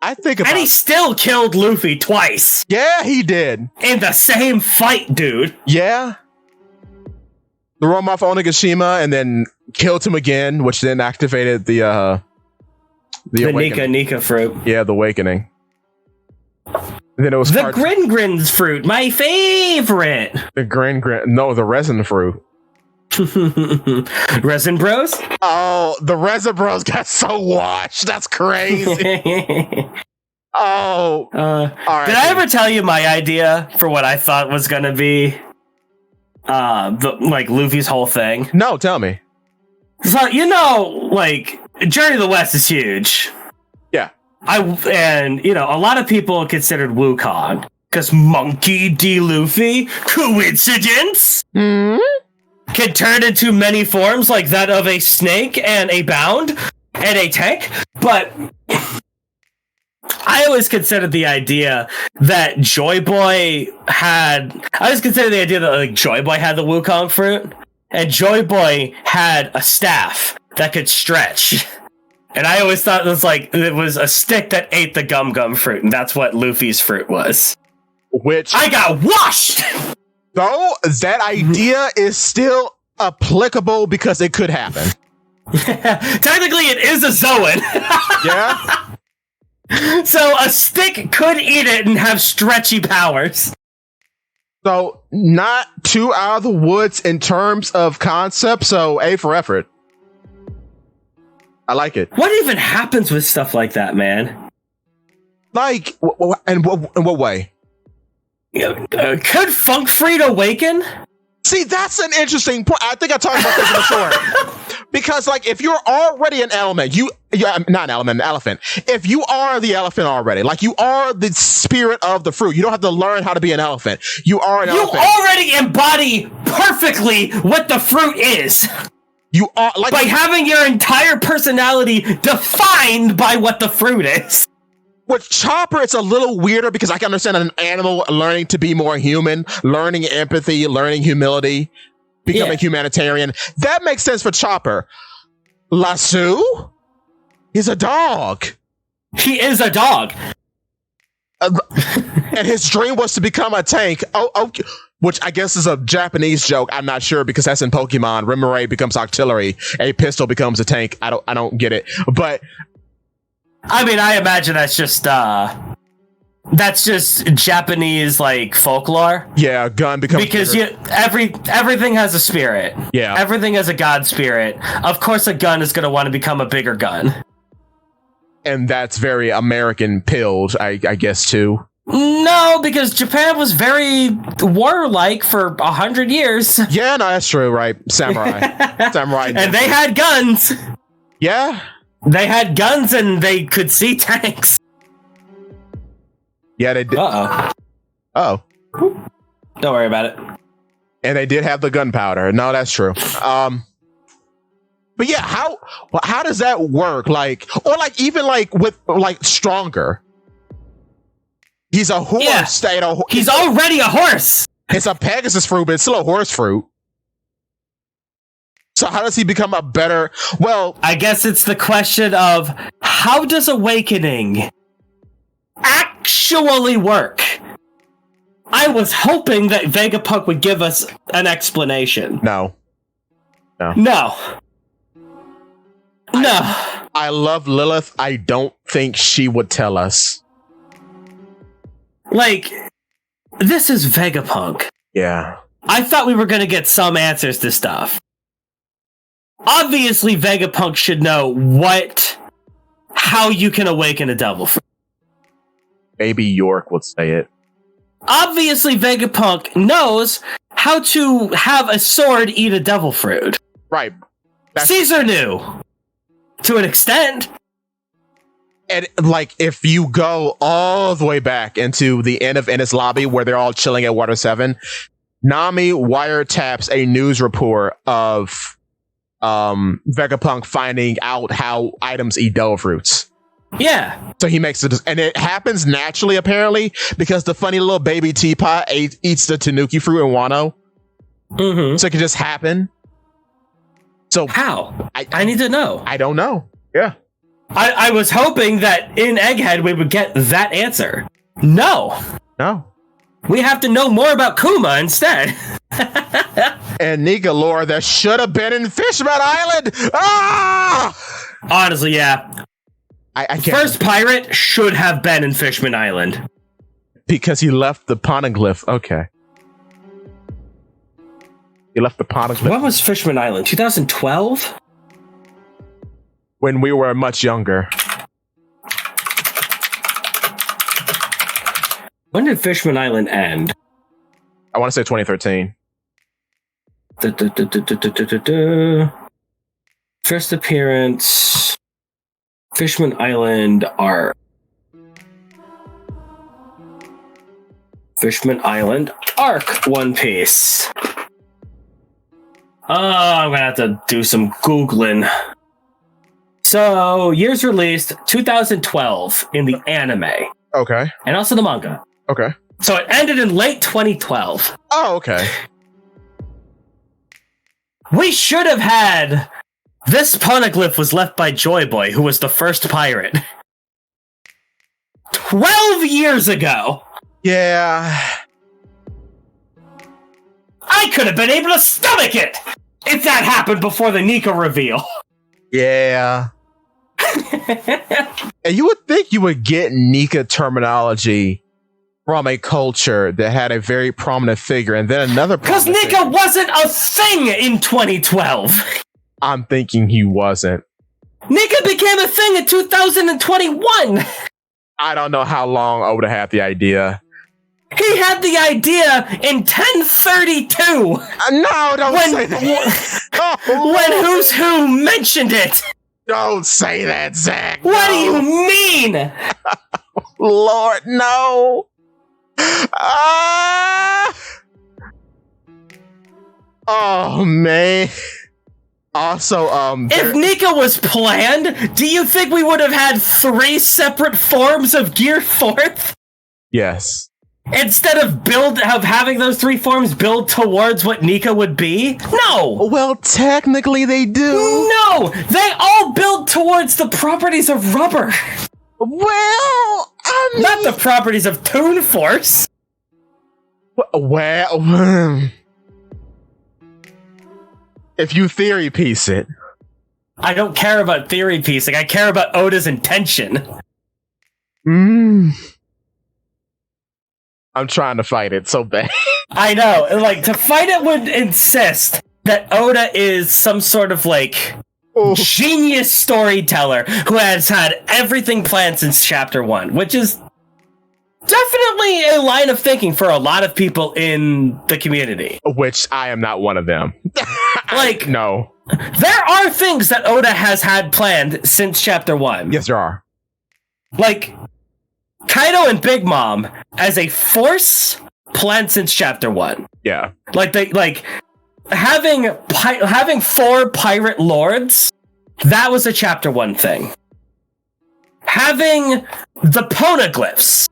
I think about... And he still killed Luffy twice. Yeah, he did. In the same fight, dude. Yeah. Threw him off Onigashima and then killed him again, which then activated the The Nika fruit. Yeah, the awakening. And then it was the Grin fruit, my favorite. The Grin. No, the resin fruit. Resin Bros? Oh, the Resin Bros got so washed. That's crazy. All right. Did I ever tell you my idea for what I thought was going to be Luffy's whole thing? No, tell me. So, Journey to the West is huge. Yeah. A lot of people considered Wukong because Monkey D. Luffy, coincidence? Mm-hmm. Can turn into many forms like that of a snake and a bound and a tank, but I always considered the idea that Joy Boy had the Wukong fruit, and Joy Boy had a staff that could stretch. And I always thought it was a stick that ate the gum fruit, and that's what Luffy's fruit was. Which I got washed! Though that idea is still applicable because it could happen. Technically, it is a Zoan. Yeah. So a stick could eat it and have stretchy powers. So not too out of the woods in terms of concept. So A for effort. I like it. What even happens with stuff like that, man? Like, in what way? Could Funk Freed awaken? See, that's an interesting point. I think I talked about this before. Because, if you're already an element, not an element, an elephant. If you are the elephant already, you are the spirit of the fruit, you don't have to learn how to be an elephant. You are an elephant. You already embody perfectly what the fruit is. You are by having your entire personality defined by what the fruit is. With Chopper, it's a little weirder because I can understand an animal learning to be more human, learning empathy, learning humility, becoming humanitarian. That makes sense for Chopper. Lasso? He's a dog. He is a dog. And his dream was to become a tank. Which I guess is a Japanese joke. I'm not sure because that's in Pokemon. Rimurray becomes artillery. A pistol becomes a tank. I don't get it. But I mean, I imagine that's just Japanese folklore. Yeah, a gun becomes because everything has a spirit. Yeah, everything has a god spirit. Of course, a gun is going to want to become a bigger gun, and that's very American pilled, I guess too. No, because Japan was very warlike for 100 years. Yeah, no, that's true, right? Samurai, and they had guns. Yeah. They had guns and they could see tanks. Yeah, they did. Uh-oh. Don't worry about it. And they did have the gunpowder. No, that's true. But yeah, how does that work? With stronger. He's a horse. Yeah. He's already a horse. It's a Pegasus fruit, but it's still a horse fruit. So how does he become a better... Well... I guess it's the question of how does awakening actually work? I was hoping that Vegapunk would give us an explanation. No. I love Lilith. I don't think she would tell us. This is Vegapunk. Yeah. I thought we were going to get some answers to stuff. Obviously, Vegapunk should know how you can awaken a devil fruit. Maybe York would say it. Obviously, Vegapunk knows how to have a sword eat a devil fruit. Right. Caesar knew. To an extent. And if you go all the way back into the end of Ennis Lobby where they're all chilling at Water 7, Nami wiretaps a news report of Vegapunk finding out how items eat devil fruits. Yeah. So he makes it, and it happens naturally apparently because the funny little baby teapot eats the Tanuki fruit in Wano. Mm-hmm. So it could just happen. So how? I need to know. I don't know. Yeah. I was hoping that in Egghead we would get that answer. No. We have to know more about Kuma instead. And Nika lore that should have been in Fishman Island. Ah! Honestly, yeah. I can't. First pirate should have been in Fishman Island. Because he left the poneglyph. Okay. He left the poneglyph. What was Fishman Island? 2012? When we were much younger. When did Fishman Island end? I want to say 2013. First appearance. Fishman Island arc. Fishman Island arc One Piece. Oh, I'm gonna have to do some Googling. So, years released 2012 in the anime. Okay. And also the manga. Okay. So it ended in late 2012. Oh, okay. We should have had... This poneglyph was left by Joy Boy, who was the first pirate. 12 years ago! Yeah. I could have been able to stomach it! If that happened before the Nika reveal. Yeah. And you would think you would get Nika terminology from a culture that had a very prominent figure, and then another. Because Nika wasn't a thing in 2012. I'm thinking he wasn't. Nika became a thing in 2021. I don't know how long Oda had the idea. He had the idea in 1032. No, don't say that. When Who's Who mentioned it. Don't say that, Zakk. What do you mean? Lord, no. Oh, man. Also, if Nika was planned, do you think we would have had 3 separate forms of Gear Forth? Yes. Instead of having those 3 forms build towards what Nika would be? No! Well, technically they do. No! They all build towards the properties of rubber. Well, I mean... Not the properties of Toon Force. Well... If you theory piece it. I don't care about theory piecing. I care about Oda's intention. I'm trying to fight it so bad. I know. Like, to fight it would insist that Oda is some sort of, like, genius storyteller who has had everything planned since Chapter 1, which is definitely a line of thinking for a lot of people in the community. Which I am not one of them. Like, no. There are things that Oda has had planned since Chapter 1. Yes, there are. Like, Kaido and Big Mom as a force planned since Chapter 1. Yeah. Having 4 pirate lords, that was a Chapter 1 thing. Having the poneglyphs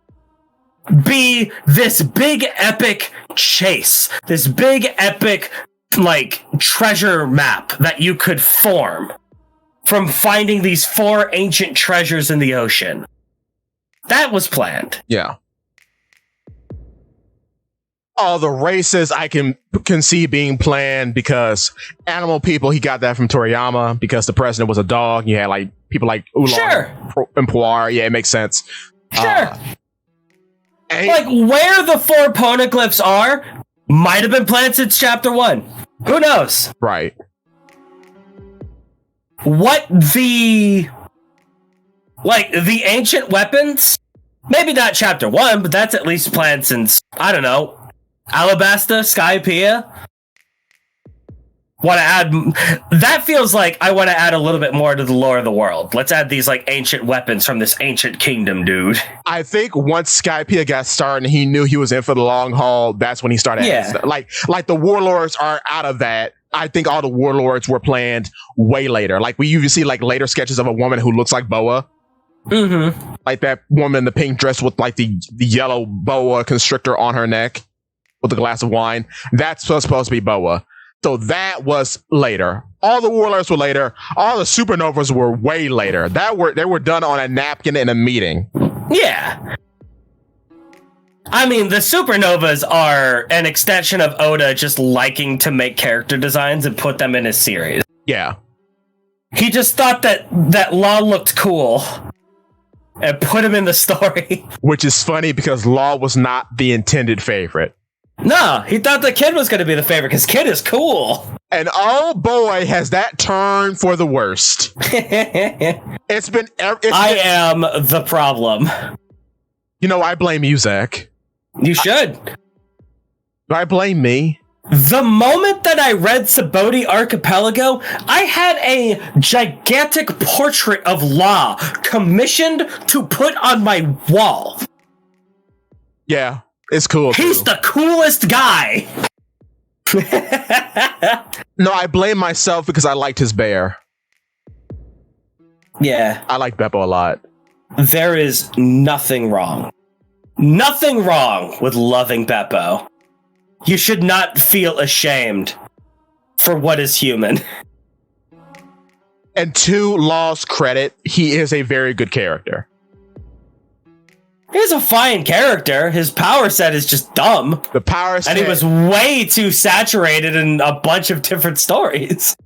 be this big epic chase, this big epic like treasure map that you could form from finding these 4 ancient treasures in the ocean. That was planned. Yeah. All the races I can see being planned because animal people, he got that from Toriyama because the president was a dog. You had like people like Oolong and Puar. Yeah, it makes sense. Sure. Like where the 4 poneglyphs are might have been planned since Chapter 1. Who knows? Right. What the ancient weapons? Maybe not Chapter 1, but that's at least planned since, I don't know, Alabasta, Skypiea. Want to add... That feels like I want to add a little bit more to the lore of the world. Let's add these, like, ancient weapons from this ancient kingdom, dude. I think once Skypiea got started and he knew he was in for the long haul, that's when he started adding stuff. Like the warlords are out of that. I think all the warlords were planned way later. Like, we usually see, like, later sketches of a woman who looks like Boa. Mm-hmm. Like that woman in the pink dress with, like, the yellow boa constrictor on her neck with a glass of wine. That's supposed to be Boa. So that was later. All the warlords were later. All the supernovas were way later. They were done on a napkin in a meeting. Yeah. I mean, the supernovas are an extension of Oda just liking to make character designs and put them in his series. Yeah. He just thought that Law looked cool. and put him in the story. Which is funny because Law was not the intended favorite. No, he thought the Kid was going to be the favorite because Kid is cool. And oh boy, has that turned for the worst. I am the problem. You know, I blame you, Zakk. You should. Do I blame me? The moment that I read Subodhi Archipelago, I had a gigantic portrait of Law commissioned to put on my wall. Yeah, it's cool. He's the coolest guy. No, I blame myself because I liked his bear. Yeah. I like Beppo a lot. There is nothing wrong. Nothing wrong with loving Beppo. You should not feel ashamed for what is human. And to Law's credit, he is a very good character. He's a fine character. His power set is just dumb. The power set... And he was way too saturated in a bunch of different stories.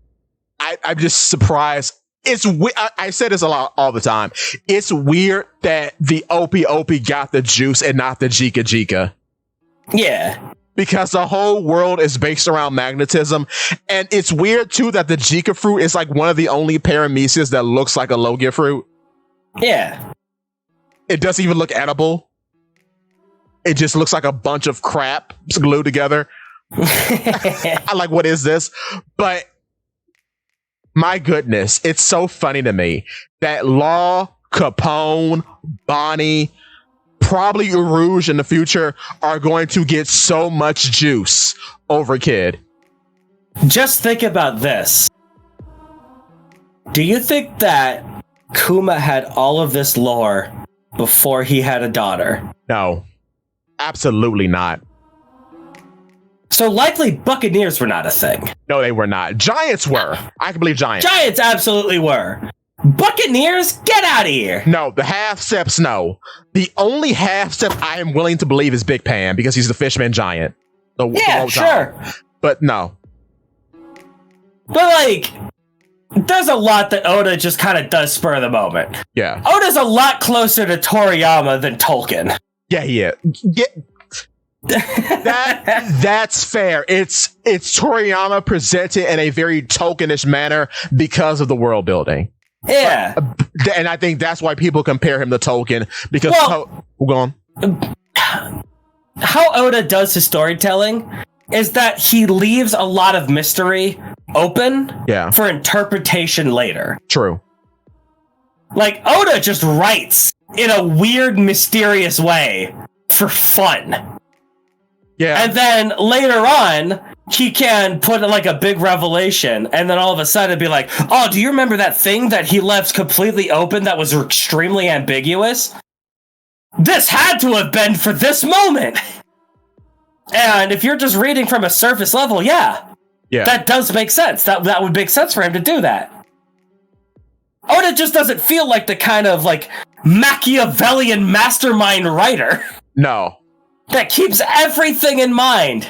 I'm just surprised. I say this a lot all the time. It's weird that the Opie got the juice and not the Jika Jika. Yeah. Because the whole world is based around magnetism. And it's weird, too, that the Jika fruit is like one of the only paramecias that looks like a Logia fruit. Yeah. It doesn't even look edible. It just looks like a bunch of crap glued together. I'm like, what is this? But my goodness, it's so funny to me that Law, Capone, Bonnie, probably Rouge in the future are going to get so much juice over Kid. Just think about this. Do you think that Kuma had all of this lore before he had a daughter? No, absolutely not. So likely Buccaneers were not a thing. No, they were not. Giants were. I can believe Giants. Giants absolutely were. Buccaneers, get out of here. No, the half steps, no. The only half step I am willing to believe is Big Pan because he's the Fishman Giant. Yeah, sure. But no. But like, there's a lot that Oda just kind of does spur of the moment. Yeah. Oda's a lot closer to Toriyama than Tolkien. Yeah, yeah. That's fair. It's Toriyama presented in a very Tolkienish manner because of the world building. Yeah. And I think that's why people compare him to Tolkien because go on. How Oda does his storytelling is that he leaves a lot of mystery open for interpretation later. True. Like, Oda just writes in a weird, mysterious way for fun. Yeah. And then later on, he can put like a big revelation, and then all of a sudden be like, oh, do you remember that thing that he left completely open that was extremely ambiguous? This had to have been for this moment. And if you're just reading from a surface level, that does make sense. That would make sense for him to do that. Oda just doesn't feel like the kind of like Machiavellian mastermind writer. No. That keeps everything in mind.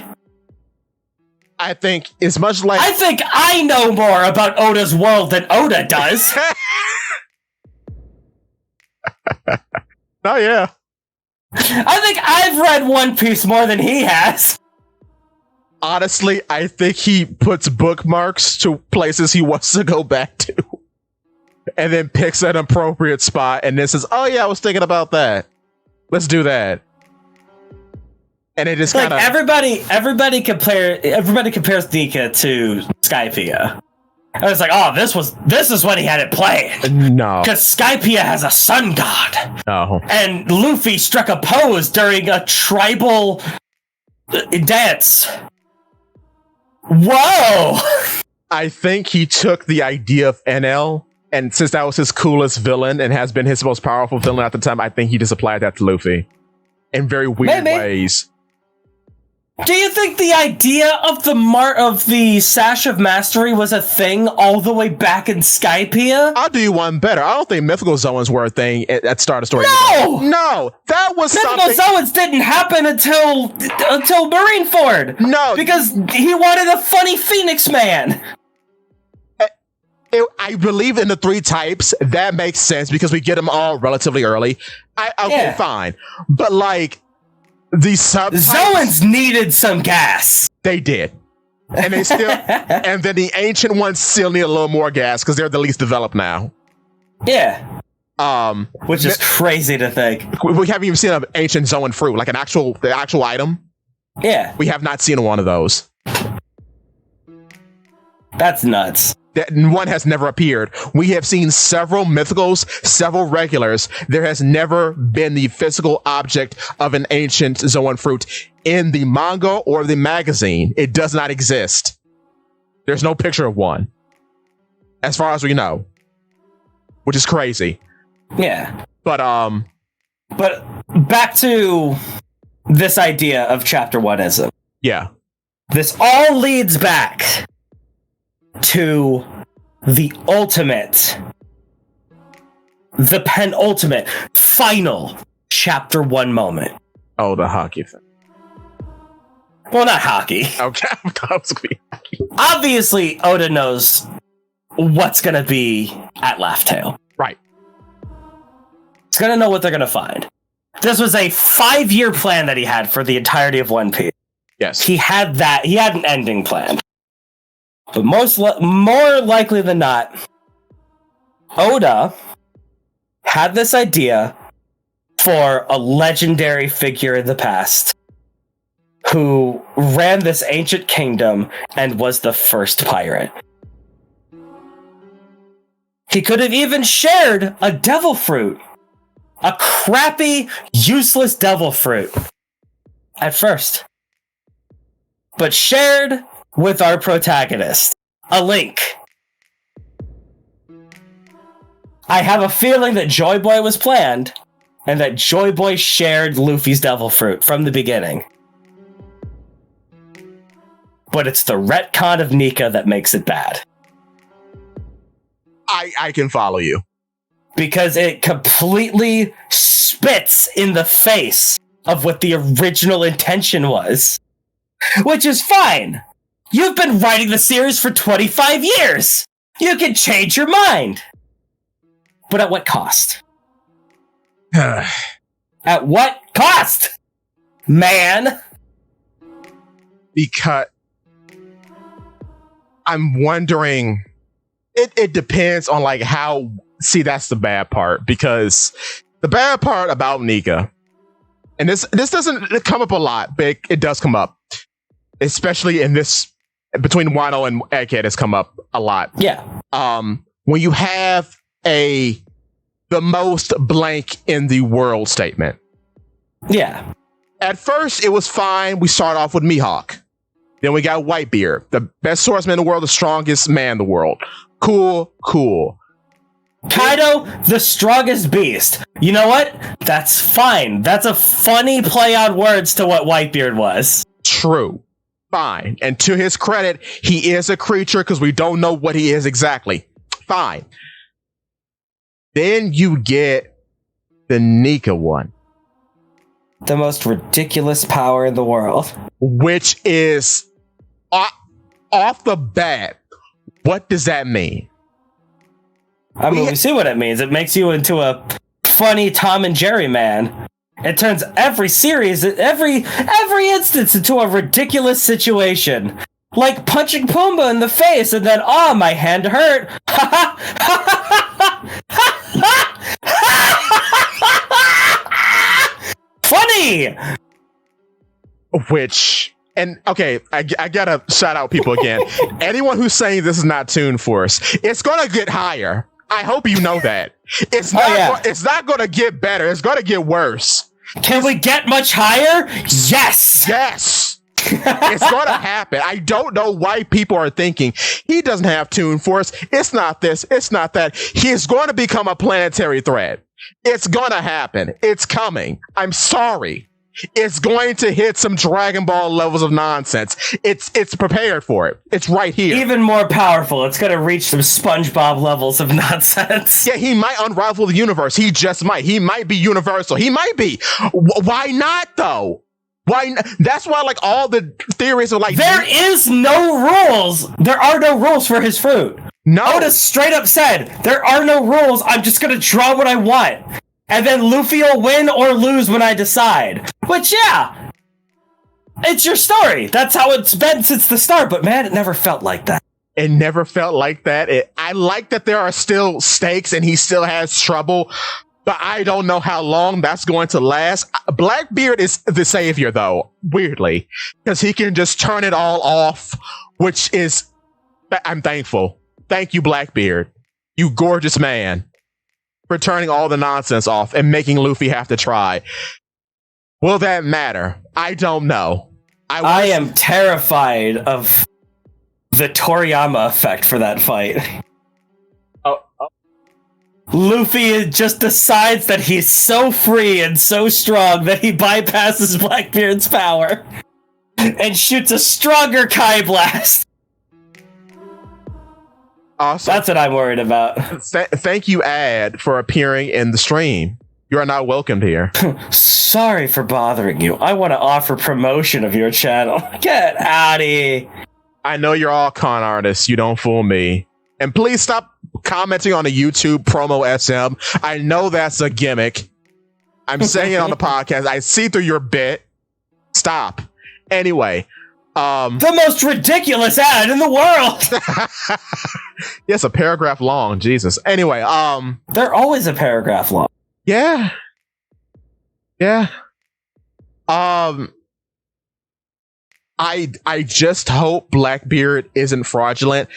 I think it's much like... I think I know more about Oda's world than Oda does. Oh, yeah. I think I've read One Piece more than he has. Honestly, I think he puts bookmarks to places he wants to go back to. And then picks an appropriate spot and then says, oh yeah, I was thinking about that. Let's do that. And it is like kind of everybody compares Nika to Skypiea. I was like, oh, this is what he had it planned. No. Because Skypiea has a sun god. No. And Luffy struck a pose during a tribal dance. Whoa! I think he took the idea of NL, and since that was his coolest villain and has been his most powerful villain at the time, I think he just applied that to Luffy. In very weird ways. Do you think the idea of the Sash of Mastery was a thing all the way back in Skypiea? I'll do you one better. I don't think Mythical Zoans were a thing at start of story. No! No! That was Mythical Zoans didn't happen until Marineford. No. Because he wanted a funny Phoenix Man. I believe in the 3 types. That makes sense because we get them all relatively early. Fine. But like these subtypes, Zoans needed some gas. They did. And they still and then the ancient ones still need a little more gas because they're the least developed now. Yeah. Which is crazy to think. We haven't even seen an ancient Zoan fruit, like the actual item. Yeah. We have not seen one of those. That's nuts. That one has never appeared. We have seen several mythicals, several regulars. There has never been the physical object of an ancient Zoan fruit in the manga or the magazine. It does not exist. There's no picture of one, as far as we know, which is crazy. Yeah. But back to this idea of Chapter 1ism. Yeah. This all leads back to the ultimate, the penultimate, final Chapter 1 moment. Oh, the hockey thing. Well, not hockey. Okay. Obviously, Oda knows what's going to be at Laugh Tale. Right. He's going to know what they're going to find. This was a 5-year plan that he had for the entirety of One Piece. Yes. He had an ending plan. But more likely than not, Oda had this idea for a legendary figure in the past who ran this ancient kingdom and was the first pirate. He could have even shared a devil fruit. A crappy, useless devil fruit. At first. But shared with our protagonist. A link. I have a feeling that Joy Boy was planned, and that Joy Boy shared Luffy's devil fruit from the beginning. But it's the retcon of Nika that makes it bad. I can follow you. Because it completely spits in the face of what the original intention was. Which is fine. You've been writing the series for 25 years. You can change your mind. But at what cost? At what cost? Man. Because I'm wondering, it depends on like how. See, that's the bad part, because the bad part about Nika, and this doesn't come up a lot, but it does come up, especially in this between Wano and Egghead has come up a lot. Yeah. When you have the most blank in the world statement. Yeah. At first, it was fine. We start off with Mihawk. Then we got Whitebeard, the best swordsman in the world, the strongest man in the world. Cool. Kaido, the strongest beast. You know what? That's fine. That's a funny play on words to what Whitebeard was. True. Fine. And to his credit, he is a creature because we don't know what he is exactly. Fine. Then you get the Nika one. The most ridiculous power in the world. Which is, off the bat, what does that mean? I mean, we see what it means. It makes you into a funny Tom and Jerry man. It turns every series, every instance into a ridiculous situation. Like punching Pumbaa in the face and then, my hand hurt. Funny! Okay, I gotta shout out people again. Anyone who's saying this is not Toon Force, it's gonna get higher. I hope you know that. It's not gonna get better. It's gonna get worse. Can we get much higher? Yes! Yes! It's gonna happen. I don't know why people are thinking he doesn't have Toon Force. It's not this. It's not that. He's going to become a planetary threat. It's gonna happen. It's coming. I'm sorry. It's going to hit some Dragon Ball levels of nonsense. It's prepared for it. It's right here. Even more powerful. It's going to reach some SpongeBob levels of nonsense. Yeah, he might unravel the universe. He just might. He might be universal. He might be. Why not, though? That's why, like, all the theories are like... There are no rules for his fruit. No. Oda straight up said, there are no rules, I'm just gonna draw what I want. And then Luffy will win or lose when I decide. Which, yeah, it's your story. That's how it's been since the start. But man, it never felt like that. It never felt like that. I like that there are still stakes and he still has trouble, but I don't know how long that's going to last. Blackbeard is the savior, though, weirdly, because he can just turn it all off, which is, I'm thankful. Thank you, Blackbeard, you gorgeous man, for turning all the nonsense off and making Luffy have to try. Will that matter? I don't know. I am terrified of the Toriyama effect for that fight. Luffy just decides that he's so free and so strong that he bypasses Blackbeard's power and shoots a stronger Kai Blast. Awesome. That's what I'm worried about. Thank you, Ad, for appearing in the stream. You are not welcomed here. Sorry for bothering you. I want to offer promotion of your channel. Get out of here. I know you're all con artists. You don't fool me. And please stop commenting on the YouTube promo SM. I know that's a gimmick. I'm saying it on the podcast. I see through your bit. Stop. Anyway. The most ridiculous ad in the world. Yes, a paragraph long. Jesus. Anyway, they're always a paragraph long. Yeah. Yeah. I just hope Blackbeard isn't fraudulent.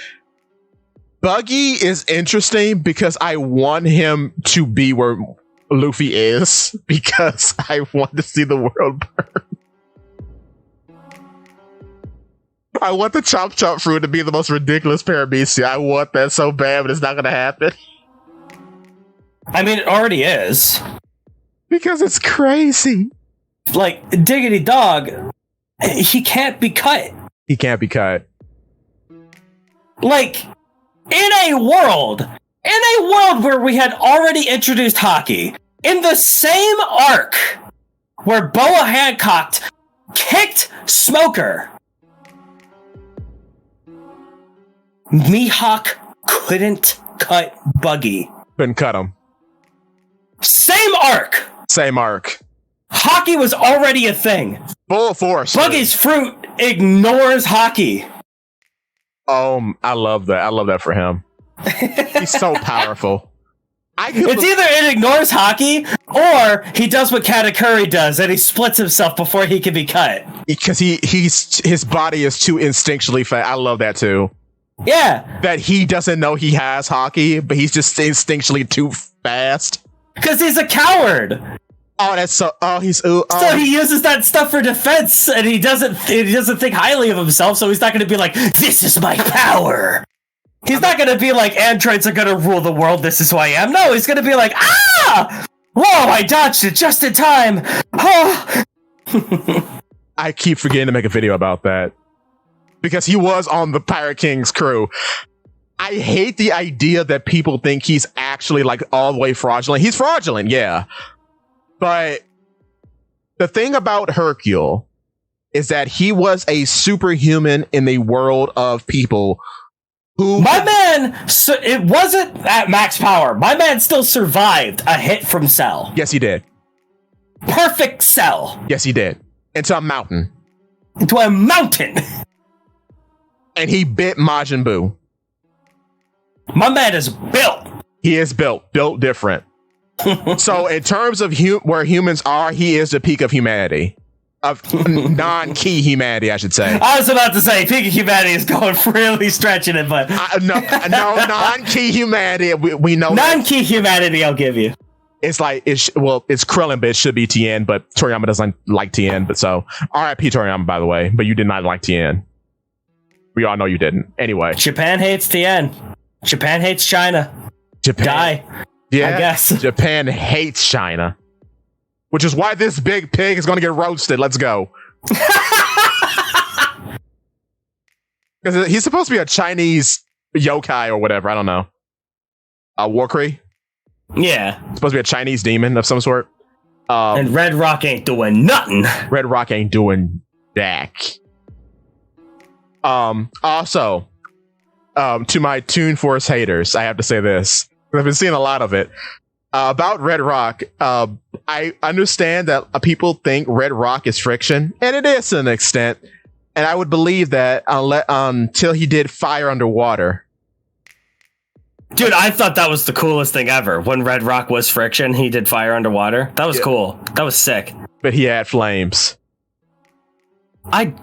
Buggy is interesting because I want him to be where Luffy is, because I want to see the world burn. I want the Chop Chop fruit to be the most ridiculous paramecia. I want that so bad, but it's not going to happen. I mean, it already is. Because it's crazy. Like, Diggity Dog, he can't be cut. He can't be cut. Like, in a world where we had already introduced Haki, in the same arc where Boa Hancock kicked Smoker, Mihawk couldn't cut Buggy. Couldn't cut him. Same arc. Haki was already a thing. Full force. Buggy's fruit ignores Haki. I love that. I love that for him. He's so powerful. It's either it ignores Haki or he does what Katakuri does and he splits himself before he can be cut. Because his body is too instinctually fat. I love that too. Yeah. That he doesn't know he has Haki, but he's just instinctually too fast. Because he's a coward. Oh, that's so. Oh, So he uses that stuff for defense, and he doesn't think highly of himself. So he's not going to be like, "This is my power." He's not going to be like, "Androids are going to rule the world. This is who I am." No, he's going to be like, "Ah! Whoa! I dodged it just in time." Oh. I keep forgetting to make a video about that because he was on the Pirate King's crew. I hate the idea that people think he's actually like all the way fraudulent. He's fraudulent, yeah. But the thing about Hercule is that he was a superhuman in the world of people who... My man, so it wasn't at max power. My man still survived a hit from Cell. Yes, he did. Perfect Cell. Yes, he did. Into a mountain. And he bit Majin Buu. My man is built. He is built different. So in terms of where humans are, he is the peak of humanity. Of non-key humanity, I should say. I was about to say, peak of humanity is going really stretching it, but... no, non-key humanity, we know non-key humanity, I'll give you. It's like, it's Krillin, but it should be Tien, but Toriyama doesn't like Tien, but so... R.I.P. Toriyama, by the way, but you did not like Tien. We all know you didn't. Anyway. Japan hates Tien. Japan hates China. Die. Yeah, I guess. Japan hates China. Which is why this big pig is going to get roasted. Let's go. Because he's supposed to be a Chinese yokai or whatever. I don't know. Warcree? Yeah. Supposed to be a Chinese demon of some sort. And Red Rock ain't doing nothing. Red Rock ain't doing jack. Also, to my Toon Force haters, I have to say this. I've been seeing a lot of it. About Red Rock, I understand that people think Red Rock is friction, and it is to an extent. And I would believe that until he did fire underwater. Dude, I thought that was the coolest thing ever. When Red Rock was friction, he did fire underwater. That was cool. That was sick. But he had flames. I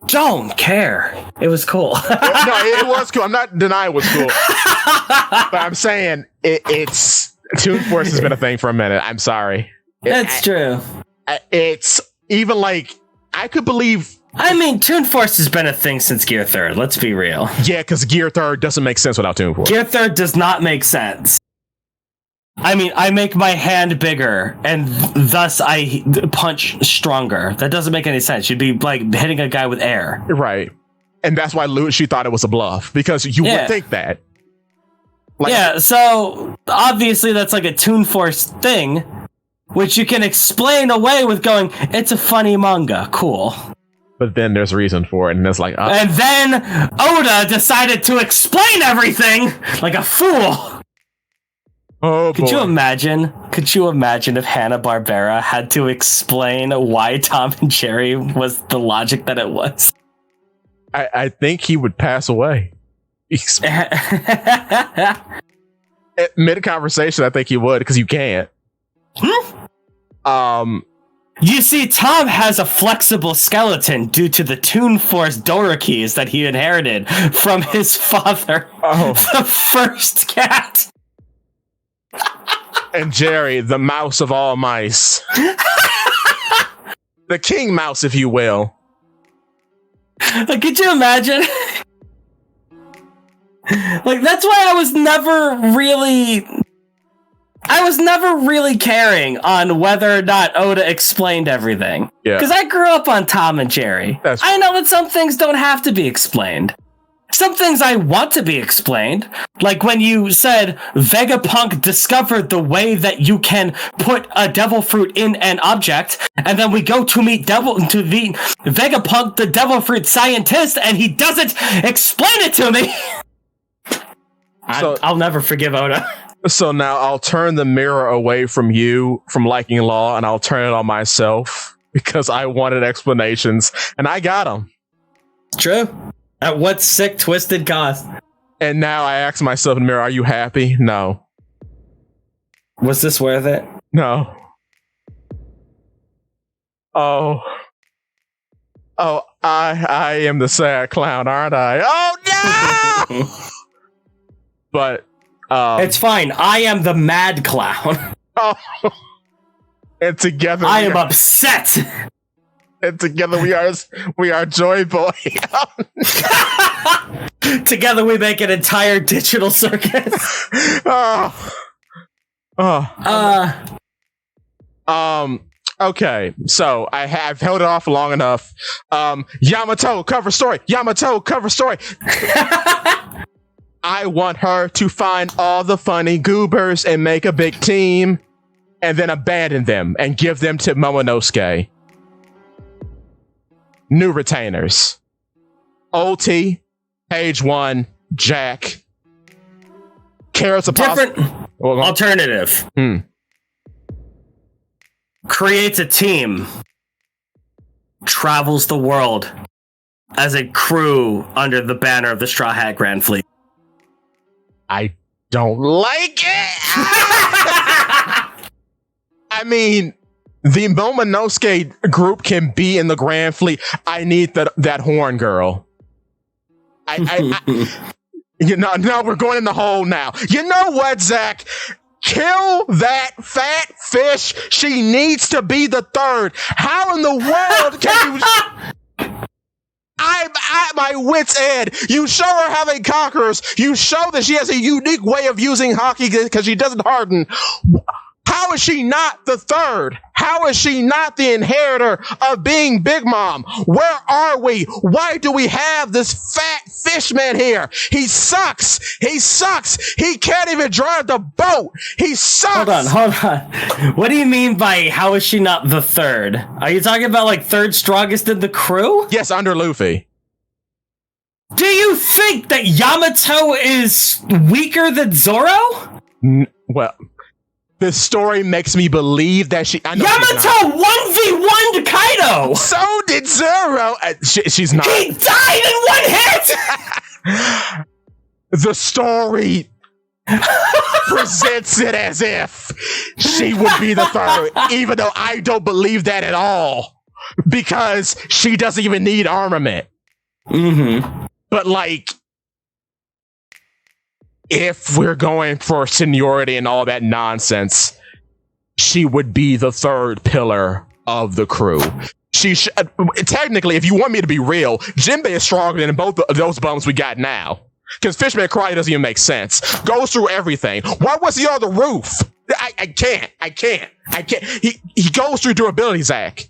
don't care. It was cool. No, it was cool. I'm not denying it was cool. But I'm saying it's Toon Force has been a thing for a minute. I'm sorry. That's true. It's even like I could believe. I mean, Toon Force has been a thing since Gear 3rd. Let's be real. Yeah, because Gear 3rd doesn't make sense without Toon Force. Gear 3rd does not make sense. I mean, I make my hand bigger, and thus I punch stronger. That doesn't make any sense. You'd be like hitting a guy with air. Right. And that's why she thought it was a bluff, because you would think that. Yeah, so obviously that's like a Toon Force thing, which you can explain away with going, it's a funny manga. Cool. But then there's a reason for it, and it's like... And then Oda decided to explain everything like a fool. Oh, Could you imagine if Hanna-Barbera had to explain why Tom and Jerry was the logic that it was? I think he would pass away. Mid-conversation, I think he would, because you can't. You see, Tom has a flexible skeleton due to the Toon Force Dora keys that he inherited from his father, the first cat. And Jerry, the mouse of all mice. The king mouse, if you will. Could you imagine? Like, that's why I was never really caring on whether or not Oda explained everything. Yeah. Because I grew up on Tom and Jerry. I know that some things don't have to be explained. Some things I want to be explained, like when you said Vegapunk discovered the way that you can put a devil fruit in an object, and then we go to meet Vegapunk, the devil fruit scientist, and he doesn't explain it to me. I'll never forgive Oda. So now I'll turn the mirror away from you, from liking Law, and I'll turn it on myself because I wanted explanations, and I got them. True. At what sick, twisted cost? And now I ask myself in the mirror, are you happy? No. Was this worth it? No. Oh, I am the sad clown, aren't I? Oh, no! But, it's fine. I am the mad clown. Oh. And together I am upset. And together we are Joy Boy. Together we make an entire digital circus. Okay, so I've held it off long enough. Yamato cover story. I want her to find all the funny goobers and make a big team, and then abandon them and give them to Momonosuke. New retainers. OT, Page 1, Jack. Carrots of different alternative. Creates a team. Travels the world as a crew under the banner of the Straw Hat Grand Fleet. I don't like it. I mean, the Momonosuke group can be in the Grand Fleet. I need that horn girl. No, we're going in the hole now. You know what, Zakk? Kill that fat fish. She needs to be the third. How in the world can you... I'm at my wit's end. You show her having conquerors. You show that she has a unique way of using hockey because she doesn't harden. How is she not the third? How is she not the inheritor of being Big Mom? Where are we? Why do we have this fat fish man here? He sucks. He can't even drive the boat. He sucks. Hold on. What do you mean by how is she not the third? Are you talking about like third strongest in the crew? Yes, under Luffy. Do you think that Yamato is weaker than Zoro? Well, the story makes me believe that Yamato 1v1'd Kaido! So did Zoro! She's not. He died in one hit! The story presents it as if she would be the third, even though I don't believe that at all, because she doesn't even need armament. Mm-hmm. But like, if we're going for seniority and all that nonsense, she would be the third pillar of the crew. Technically, if you want me to be real, Jinbei is stronger than both of those bums we got now. Because Fishman Karate doesn't even make sense. Goes through everything. Why was he on the roof? I can't. He goes through durability, Zakk.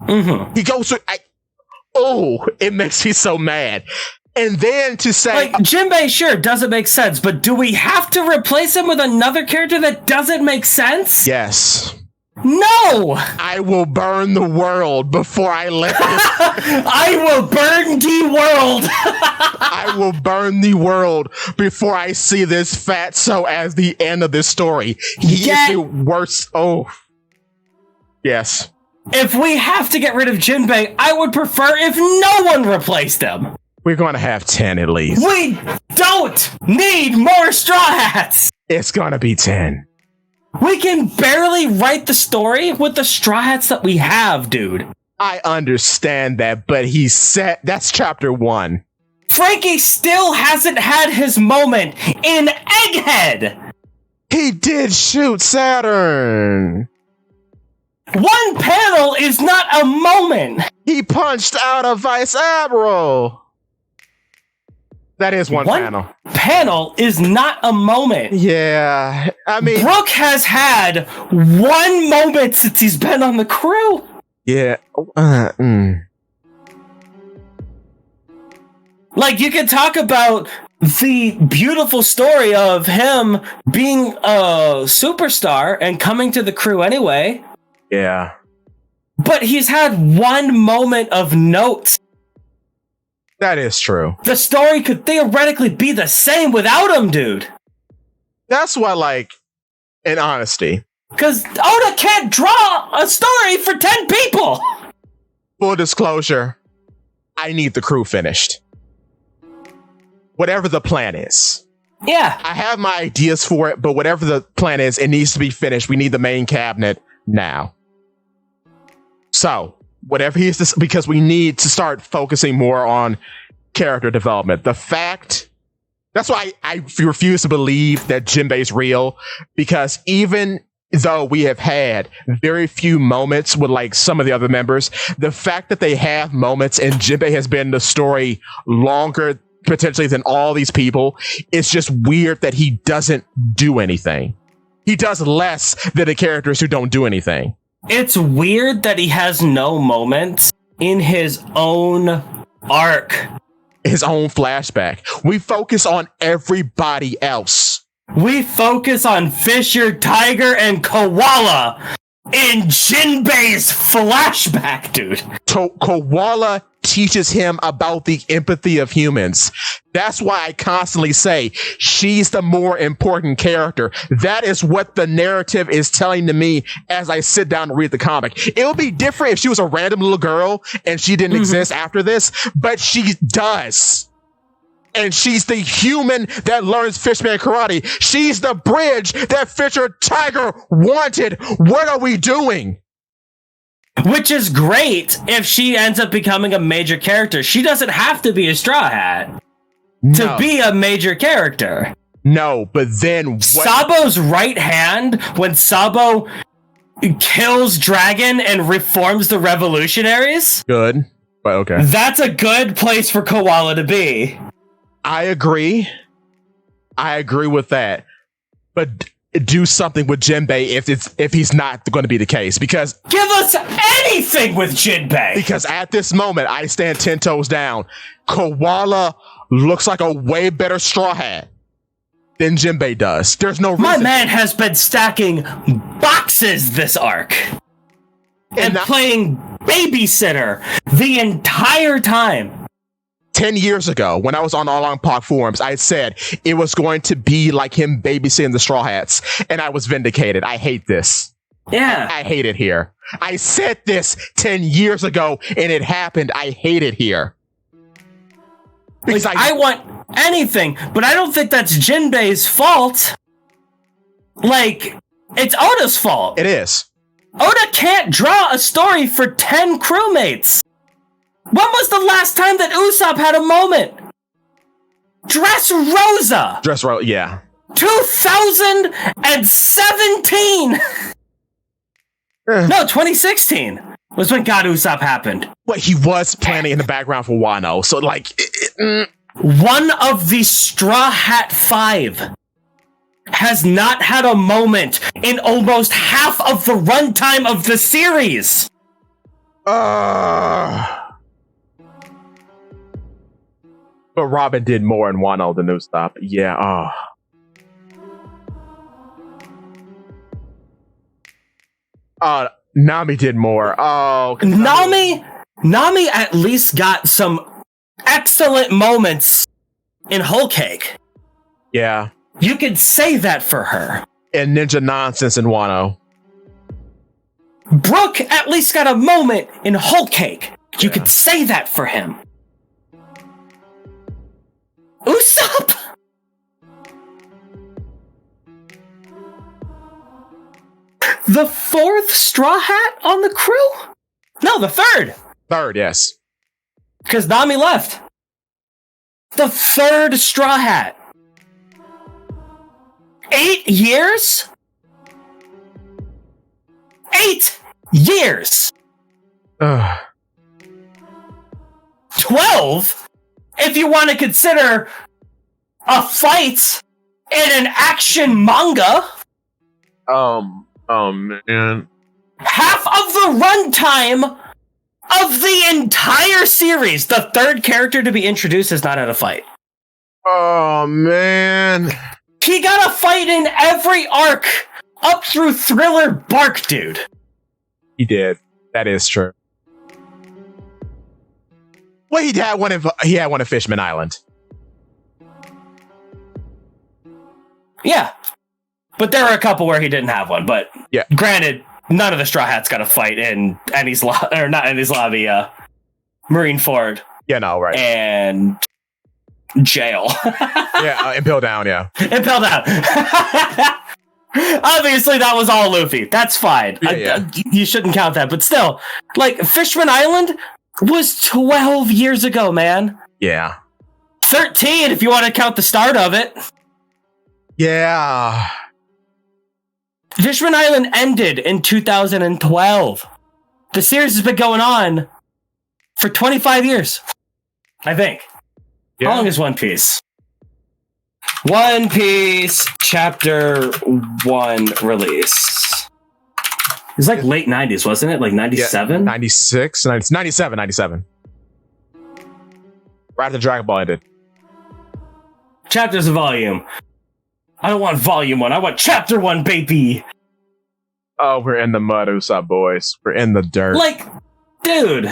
Mm-hmm. He goes through. It makes me so mad. And then to say, like, Jinbei sure doesn't make sense, but do we have to replace him with another character that doesn't make sense? Yes. No! I will burn the world before I let this. I will burn the world! I will burn the world before I see this fatso as the end of this story. He is the worst. Oh. Yes. If we have to get rid of Jinbei, I would prefer if no one replaced him. We're going to have 10 at least. We don't need more Straw Hats! It's going to be 10. We can barely write the story with the Straw Hats that we have, dude. I understand that, but he said that's chapter 1. Frankie still hasn't had his moment in Egghead! He did shoot Saturn! One panel is not a moment! He punched out a Vice Admiral! That is one panel. Panel is not a moment. Yeah, I mean... Brook has had one moment since he's been on the crew. Yeah. Like, you can talk about the beautiful story of him being a superstar and coming to the crew anyway. Yeah. But he's had one moment of note. That is true. The story could theoretically be the same without him, dude. That's why, like, in honesty. Because Oda can't draw a story for 10 people! Full disclosure, I need the crew finished. Whatever the plan is. Yeah. I have my ideas for it, but whatever the plan is, it needs to be finished. We need the main cabinet now. So, whatever he is, because we need to start focusing more on character development. The fact, that's why I refuse to believe that Jinbei's real, because even though we have had very few moments with like some of the other members, the fact that they have moments and Jinbei has been in the story longer potentially than all these people, it's just weird that he doesn't do anything. He does less than the characters who don't do anything. It's weird that he has no moments in his own arc. His own flashback. We focus on everybody else. We focus on Fisher, Tiger, and Koala in Jinbei's flashback, dude. Koala teaches him about the empathy of humans. That's why I constantly say she's the more important character. That is what the narrative is telling to me as I sit down to read the comic. It would be different if she was a random little girl and she didn't exist after this, but she does. And she's the human that learns Fishman Karate. She's the bridge that Fisher Tiger wanted. What are we doing? Which is great if she ends up becoming a major character. She doesn't have to be a Straw Hat to be a major character. No, but then Sabo's right hand, when Sabo kills Dragon and reforms the revolutionaries. Good, but okay. That's a good place for Koala to be. I agree. I agree with that. But do something with Jinbei if he's not going to be the case, because give us anything with Jinbei. Because at this moment, I stand 10 toes down. Koala looks like a way better Straw Hat than Jinbei does. There's no reason. My man has been stacking boxes this arc and playing babysitter the entire time. 10 years ago, when I was on All Along Pod forums, I said it was going to be like him babysitting the Straw Hats, and I was vindicated. I hate this. Yeah. I hate it here. I said this 10 years ago, and it happened. I hate it here. Like, I want anything, but I don't think that's Jinbei's fault. Like, it's Oda's fault. It is. Oda can't draw a story for 10 crewmates. When was the last time that Usopp had a moment? Dressrosa! Dressrosa, yeah. 2017! No, 2016 was when God Usopp happened. Well, he was planning in the background for Wano, so like... One of the Straw Hat 5 has not had a moment in almost half of the runtime of the series. But Robin did more in Wano than Usopp. Yeah. Nami did more. Nami at least got some excellent moments in Whole Cake. Yeah. You could say that for her. And Ninja Nonsense in Wano. Brook at least got a moment in Whole Cake. You could say that for him. Usopp! The 4th Straw Hat on the crew? No, the 3rd. 3rd, yes. Because Nami left. The 3rd Straw Hat. 8 years? 8 years! 12? If you want to consider a fight in an action manga. Man. Half of the runtime of the entire series, the 3rd character to be introduced is not at a fight. Oh, man. He got a fight in every arc up through Thriller Bark, dude. He did. That is true. Well, he had one in Fishman Island. Yeah. But there are a couple where he didn't have one, but yeah. Granted, none of the Straw Hats got a fight in Enies Lobby, Marineford. Yeah, no, right. And jail. Yeah, Impel Down, yeah. Impel Down. Obviously, that was all Luffy. That's fine. Yeah. You shouldn't count that, but still, like, Fishman Island was 12 years ago, man. Yeah. 13 if you want to count the start of it. Yeah. Fishman Island ended in 2012. The series has been going on for 25 years, I think. Yeah. How long is One Piece? One Piece Chapter 1 release. It was like late 90s, wasn't it? Like 97? 96? 97. Right after Dragon Ball ended. Chapters of volume. I don't want volume 1. I want chapter 1, baby. Oh, we're in the mud, Usopp boys. We're in the dirt. Like, dude.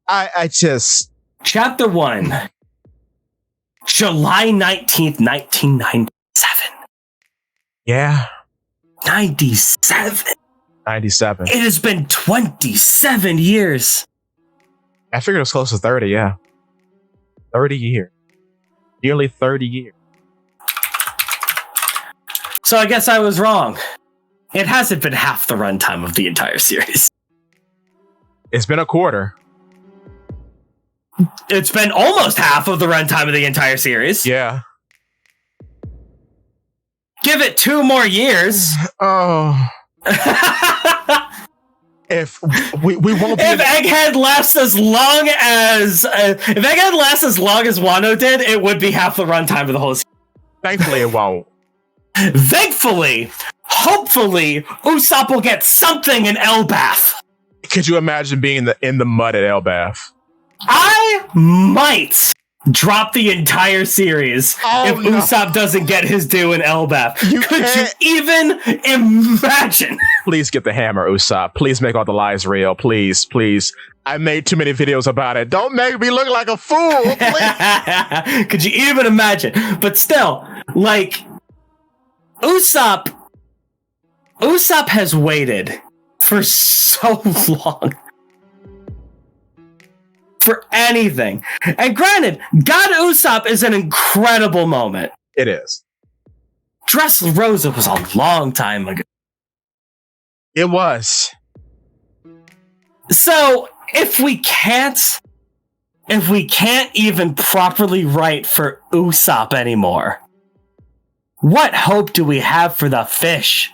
I just... Chapter 1. July 19th, 1997. Yeah. 97. 97. It has been 27 years. I figured it was close to 30, yeah. 30 years. Nearly 30 years. So I guess I was wrong. It hasn't been half the runtime of the entire series. It's been a quarter. It's been almost half of the runtime of the entire series. Yeah. Give it 2 more years. Oh. If we won't be... If Egghead lasts as long as... if Egghead lasts as long as Wano did, it would be half the runtime of the whole series. Thankfully, it won't. Thankfully, hopefully, Usopp will get something in Elbath. Could you imagine being in the mud at Elbath? I might. drop the entire series if Usopp doesn't get his due in Elbaf. Could you even imagine? Please get the hammer, Usopp. Please make all the lies real. Please, please. I made too many videos about it. Don't make me look like a fool. Could you even imagine? But still, like, Usopp has waited for so long for anything. And granted, God Usopp is an incredible moment. It is. Dressrosa was a long time ago. It was. So, if we can't even properly write for Usopp anymore, what hope do we have for the fish?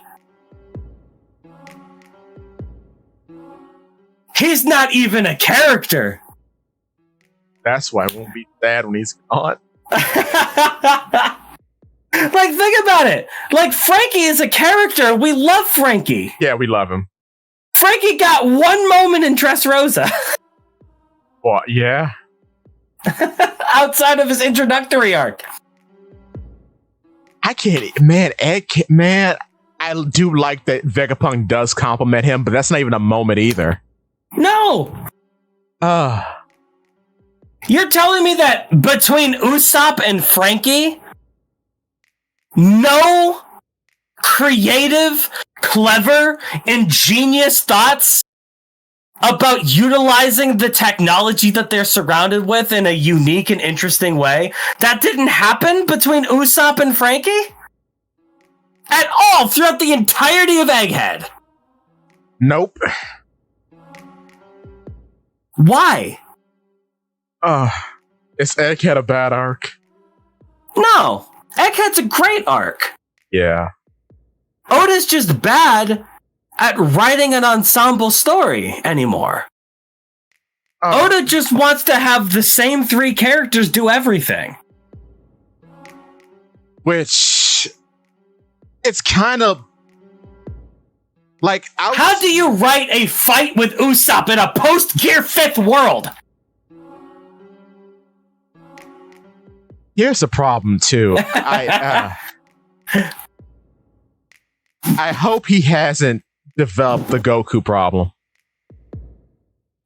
He's not even a character. That's why I won't be sad when he's gone. Like, think about it. Like, Frankie is a character. We love Frankie. Yeah, we love him. Frankie got one moment in Dressrosa. What? Yeah. Outside of his introductory arc. I can't, man. I do like that Vegapunk does compliment him, but that's not even a moment either. No. You're telling me that between Usopp and Frankie, no creative, clever, ingenious thoughts about utilizing the technology that they're surrounded with in a unique and interesting way? That didn't happen between Usopp and Frankie? At all throughout the entirety of Egghead? Nope. Why? Is Egghead a bad arc? No. Egghead's a great arc. Yeah. Oda's just bad at writing an ensemble story anymore. Oda just wants to have the same three characters do everything. Which, it's kind of like... How do you write a fight with Usopp in a post-Gear 5th world? Here's the problem, too. I hope he hasn't developed the Goku problem.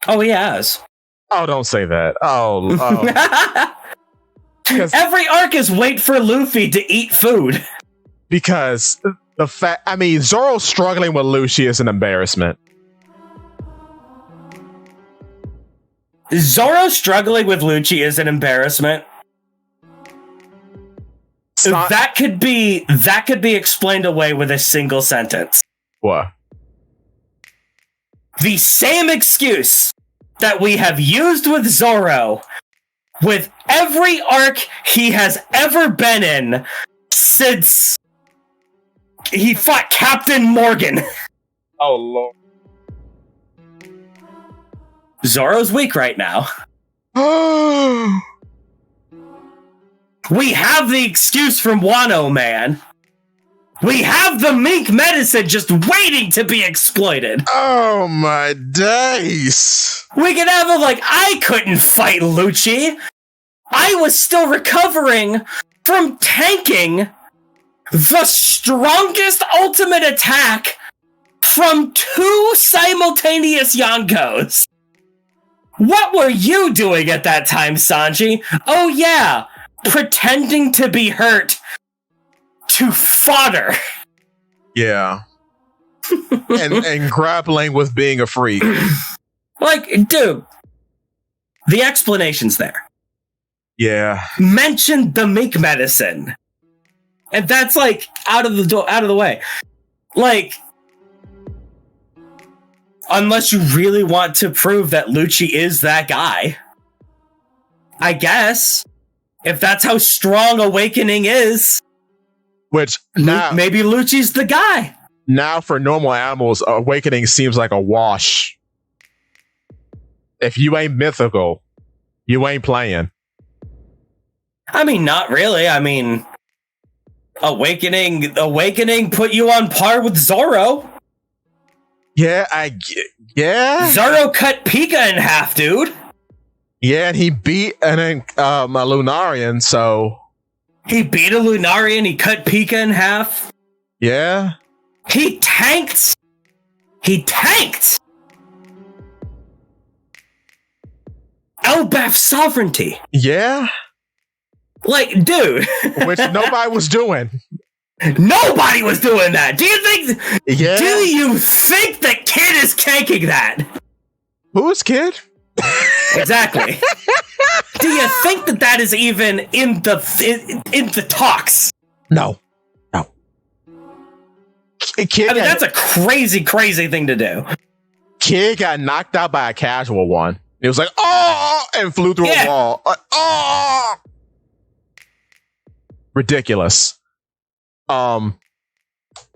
Oh, he has. Oh, don't say that. Oh. Every arc is wait for Luffy to eat food. Because the fact, Zoro struggling with Lucci is an embarrassment. Zoro struggling with Lucci is an embarrassment. That could be explained away with a single sentence. What? The same excuse that we have used with Zoro with every arc he has ever been in since he fought Captain Morgan. Oh, Lord. Zoro's weak right now. We have the excuse from Wano Man. We have the mink medicine just waiting to be exploited. Oh my days. We could have I couldn't fight Lucci. I was still recovering from tanking the strongest ultimate attack from 2 simultaneous Yonkos. What were you doing at that time, Sanji? Oh yeah, pretending to be hurt to fodder. Yeah. and grappling with being a freak. Dude, the explanation's there. Yeah. Mention the mink medicine. And that's out of the way. Unless you really want to prove that Lucci is that guy. I guess. If that's how strong Awakening is. Which now, maybe Lucci's the guy. Now for normal animals, Awakening seems like a wash. If you ain't mythical, you ain't playing. Not really. Awakening put you on par with Zoro. Yeah, yeah. Zoro cut Pika in half, dude. Yeah, and he beat a Lunarian, so... He beat a Lunarian, he cut Pika in half. Yeah. He tanked Elbaf's sovereignty. Yeah. Like, dude. Which nobody was doing. Nobody was doing that. Do you think? Yeah. Do you think that Kid is tanking that? Who's Kid? Exactly. Do you think that is even in the talks? No. Kid that's a crazy thing to do. Kid got knocked out by a casual one. It was like, oh, and flew through a wall. Oh, ridiculous.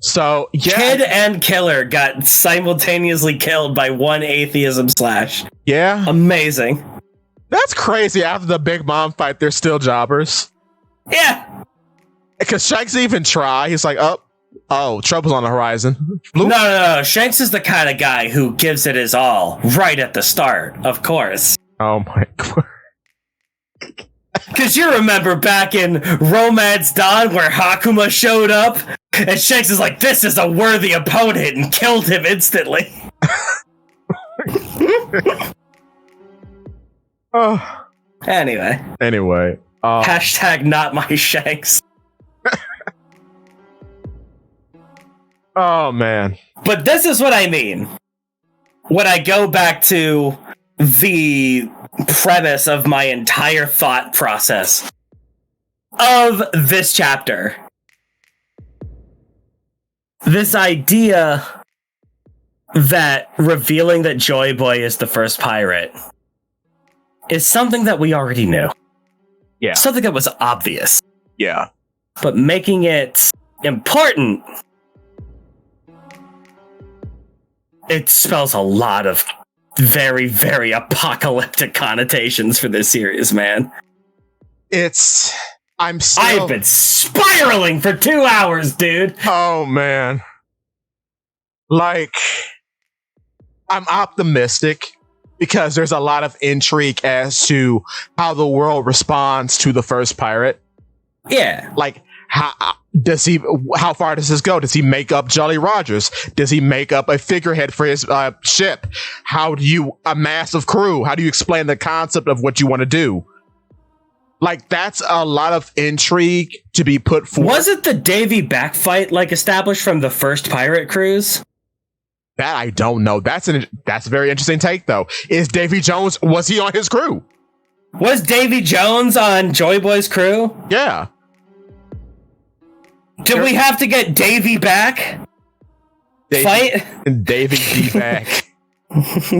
So yeah, Kid and Killer got simultaneously killed by one atheism slash. Yeah, amazing. That's crazy. After the Big Mom fight, they're still jobbers. Yeah, because Shanks even try. He's like, oh, trouble's on the horizon. No. Shanks is the kind of guy who gives it his all right at the start, of course. Oh my god. Because you remember back in Romance Dawn where Hakuma showed up, and Shanks is like, this is a worthy opponent, and killed him instantly. Anyway. Hashtag not my Shanks. Oh, man. But this is what I mean. When I go back to the premise of my entire thought process of this chapter. This idea that revealing that Joy Boy is the first pirate is something that we already knew. Yeah. Something that was obvious. Yeah. But making it important, it spells a lot of very, very apocalyptic connotations for this series, man. I've been spiraling for 2 hours, dude. Oh, man. Like, I'm optimistic because there's a lot of intrigue as to how the world responds to the first pirate. Yeah. Like, how far does this go? Does he make up Jolly Rogers? Does he make up a figurehead for his ship? How do you a massive crew? How do you explain the concept of what you want to do? Like, that's a lot of intrigue to be put forth. Was it the Davy back fight like established from the first pirate cruise? That I don't know. That's a very interesting take, though. Is Davy Jones, was he on his crew? Was Davy Jones on Joy Boy's crew? Yeah. Do we have to get Davy back? Fight? Davy D back.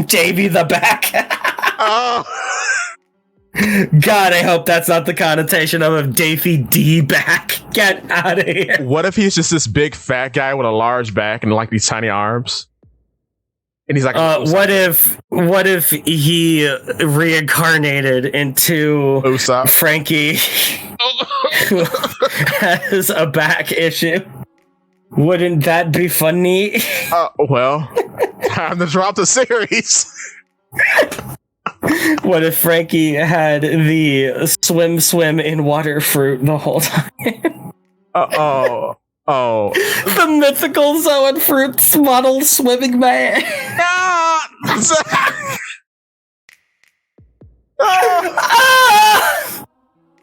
Davy the back. Oh. God, I hope that's not the connotation of a Davy D back. Get out of here. What if he's just this big fat guy with a large back and like these tiny arms? And he's like, what if he reincarnated into Usopp? Frankie, who has a back issue? Wouldn't that be funny? Well, time to drop the series. What if Frankie had the swim in water fruit the whole time? Oh. The mythical Zoan Fruits model swimming man.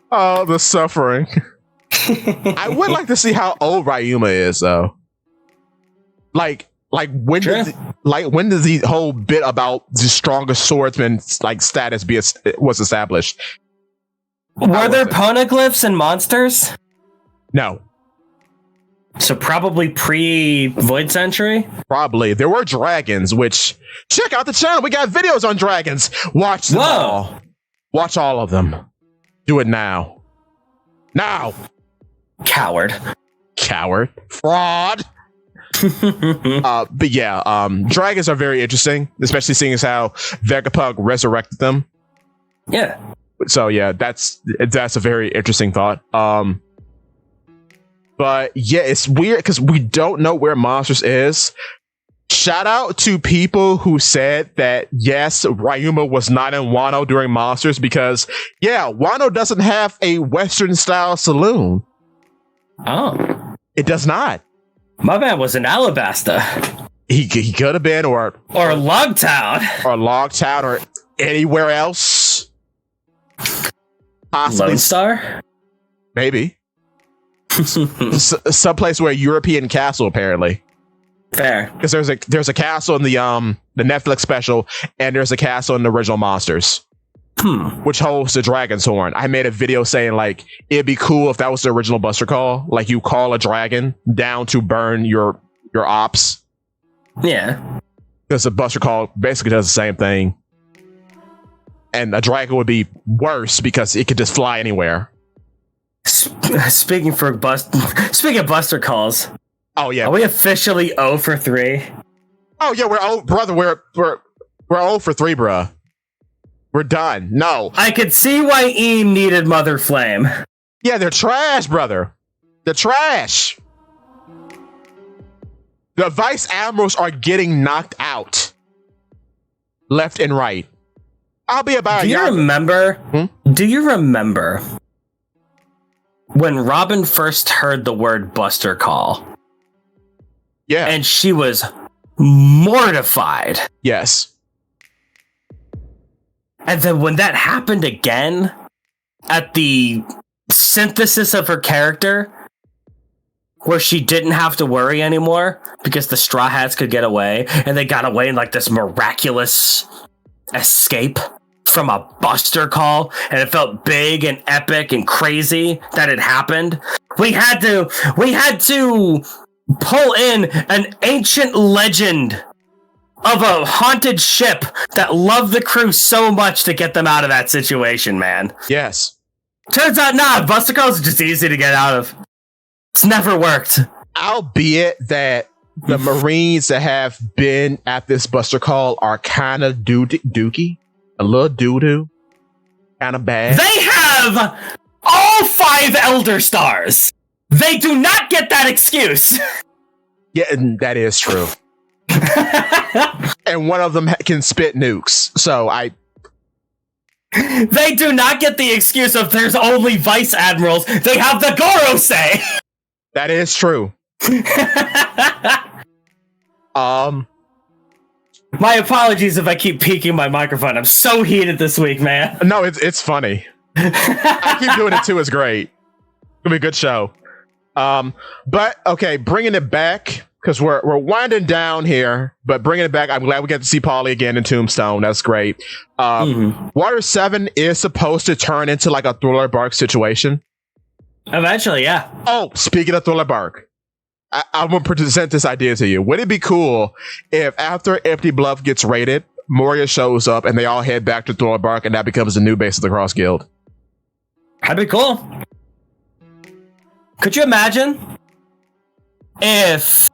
Oh, the suffering. I would like to see how old Ryuma is, though. Like when does the whole bit about the strongest swordsman status was established? Were there poneglyphs and monsters? No. So probably pre-Void Century? Probably. There were dragons, which... Check out the channel. We got videos on dragons. Watch them all. Watch all of them. Do it now. Now! Coward. Fraud! But yeah, dragons are very interesting, especially seeing as how Vegapunk resurrected them. Yeah. So yeah, that's a very interesting thought. But yeah, it's weird because we don't know where Monsters is. Shout out to people who said that, yes, Ryuma was not in Wano during Monsters because, yeah, Wano doesn't have a Western-style saloon. Oh. It does not. My man was in Alabasta. He could have been, or Logtown. Or Logtown, or anywhere else. Possibly. Lone Star? Maybe. Someplace where European castle, apparently. Fair. Because there's a castle in the Netflix special, and there's a castle in the original Monsters, which holds the dragon's horn. I made a video saying like it'd be cool if that was the original Buster Call. Like you call a dragon down to burn your ops. Yeah. Because the Buster Call basically does the same thing, and a dragon would be worse because it could just fly anywhere. Speaking of Buster Calls. Oh yeah, are we officially 0 for 3? Oh yeah, we're 0 for 3, bruh. We're done. No, I could see why Eam needed Mother Flame. Yeah, they're trash, brother. They're trash. The Vice Admirals are getting knocked out, left and right. I'll be about. Do you remember? Do you remember when Robin first heard the word Buster Call? Yeah. And she was mortified. Yes. And then when that happened again, at the synthesis of her character, where she didn't have to worry anymore because the Straw Hats could get away, and they got away in like this miraculous escape from a Buster Call, and it felt big and epic and crazy that it happened. We had to pull in an ancient legend of a haunted ship that loved the crew so much to get them out of that situation, man. Yes. Turns out, Buster Calls are just easy to get out of. It's never worked. Albeit that the Marines that have been at this Buster Call are kind of dookie. A little doo-doo. Kind of bad. They have all 5 Elder Stars. They do not get that excuse. Yeah, and that is true. And one of them can spit nukes. So They do not get the excuse of there's only Vice Admirals. They have the Gorosei. That is true. My apologies if I keep peeking my microphone. I'm so heated this week, man. No, it's funny. I keep doing it too. It's great. It'll be a good show. But okay, bringing it back because we're winding down here, but bringing it back. I'm glad we get to see Paulie again in Tombstone. That's great. Water 7 is supposed to turn into like a Thriller Bark situation. Eventually, yeah. Oh, speaking of Thriller Bark, I'm going to present this idea to you. Would it be cool if after Empty Bluff gets raided, Moria shows up and they all head back to Thriller Bark and that becomes the new base of the Cross Guild? That'd be cool. Could you imagine if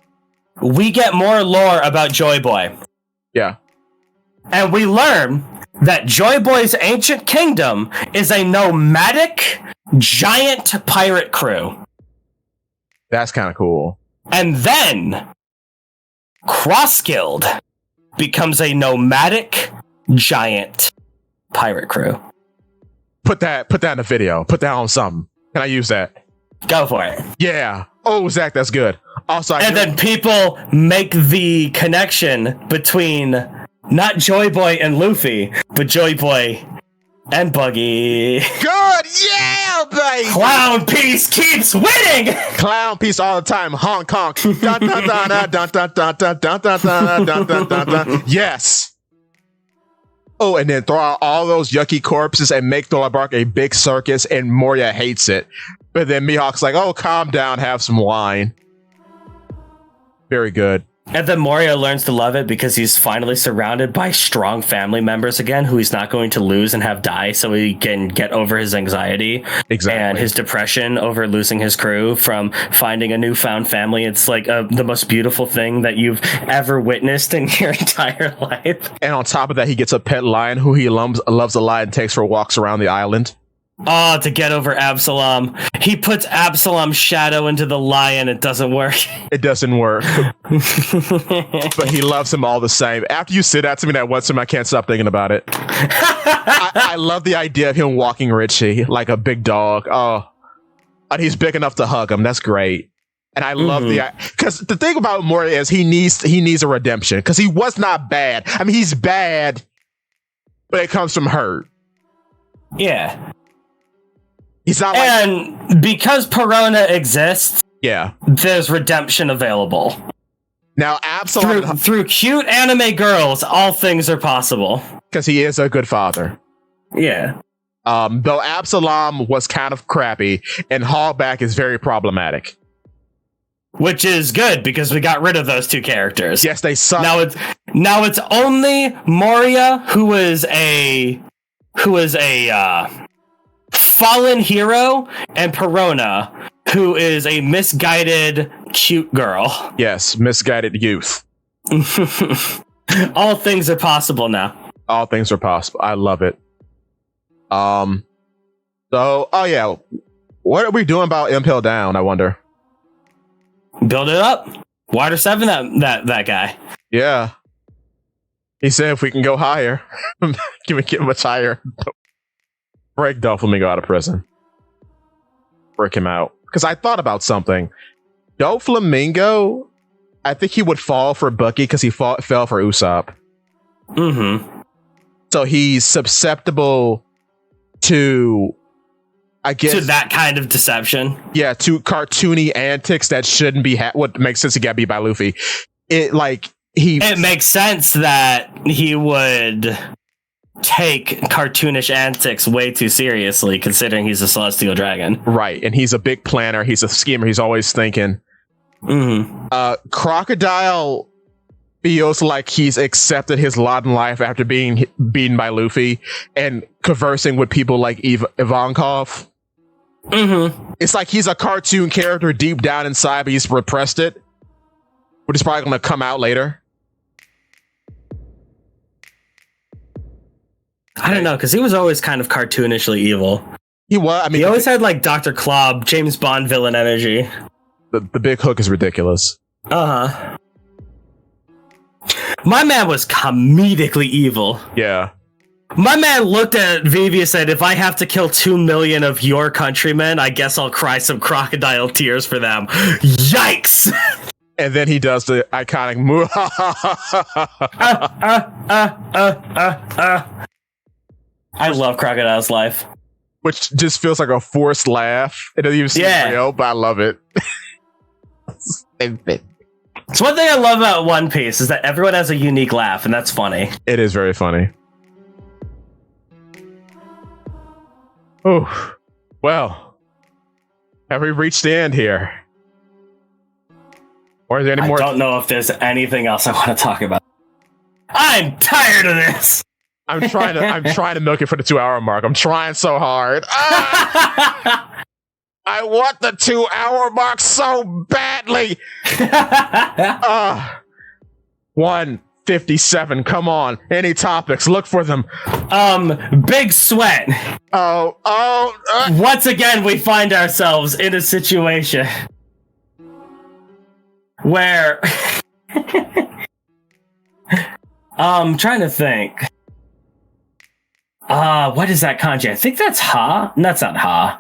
we get more lore about Joy Boy? Yeah. And we learn that Joy Boy's ancient kingdom is a nomadic giant pirate crew. That's kind of cool. And then Cross Guild becomes a nomadic giant pirate crew. Put that in a video. Put that on something. Can I use that? Go for it. Yeah. Oh, Zakk, that's good. Also, then people make the connection between not Joy Boy and Luffy, but Joy Boy and Buggy. Good, yeah, baby. Clown Piece keeps winning. Clown Piece all the time. Hong Kong. Dun, dun, dun, dun, dun, dun, dun, dun, dun, dun, dun, dun, dun, dun. Yes. Oh, and then throw out all those yucky corpses and make Thriller Bark a big circus, and Moria hates it. But then Mihawk's like, "Oh, calm down, have some wine." Very good. And then Moria learns to love it because he's finally surrounded by strong family members again who he's not going to lose and have die, so he can get over his anxiety and his depression over losing his crew from finding a newfound family. It's like the most beautiful thing that you've ever witnessed in your entire life. And on top of that, he gets a pet lion who he loves a lot and takes for walks around the island. Oh, to get over Absalom. He puts Absalom's shadow into the lion. It doesn't work. It doesn't work. But he loves him all the same. After you said that to me that one time, I can't stop thinking about it. I love the idea of him walking Richie like a big dog. Oh, and he's big enough to hug him. That's great. And I love because the thing about Moria is he needs a redemption because he was not bad. I mean, he's bad, but it comes from hurt. Yeah. He's not and because Perona exists, there's redemption available. Now, Absalom through cute anime girls, all things are possible. Because he is a good father. Yeah. Though Absalom was kind of crappy, and Hallback is very problematic. Which is good because we got rid of those two characters. Yes, they suck. Now it's only Moria who is a fallen hero, and Perona, who is a misguided cute girl. Yes, misguided youth. All things are possible now. All things are possible. I love it. So, what are we doing about Impel Down, I wonder? Build it up. Water 7 that guy. Yeah. He said if we can go higher. Can we get much higher? Break Doflamingo out of prison. Break him out. Because I thought about something. Doflamingo, I think he would fall for Bucky because he fell for Usopp. Mm-hmm. So he's susceptible to, I guess, to that kind of deception. Yeah, to cartoony antics that shouldn't be. What makes sense? He got beat by Luffy. It makes sense that he would take cartoonish antics way too seriously, considering he's a celestial dragon. Right, and he's a big planner. He's a schemer. He's always thinking. Mm-hmm. Crocodile feels like he's accepted his lot in life after being beaten by Luffy and conversing with people like Ivankov. Mm-hmm. It's like he's a cartoon character deep down inside, but he's repressed it, which is probably going to come out later. I don't know, because he was always kind of cartoonishly evil. He was. I mean, he always had like Dr. Klob, James Bond villain energy. The big hook is ridiculous. Uh-huh. My man was comedically evil. Yeah. My man looked at Vivi and said, if I have to kill 2 million of your countrymen, I guess I'll cry some crocodile tears for them. Yikes! And then he does the iconic move. I love Crocodile's life. Which just feels like a forced laugh. It doesn't even seem real, but I love it. It's one thing I love about One Piece is that everyone has a unique laugh, and that's funny. It is very funny. Oh, well, have we reached the end here? Or is there any more? I don't know if there's anything else I want to talk about. I'm tired of this. I'm trying to milk it for the 2-hour mark. I'm trying so hard. Ah! I want the 2-hour mark so badly. 1:57. Come on. Any topics? Look for them. Big Sweat. Once again, we find ourselves in a situation where I'm trying to think. What is that kanji? I think that's Ha. That's not Ha.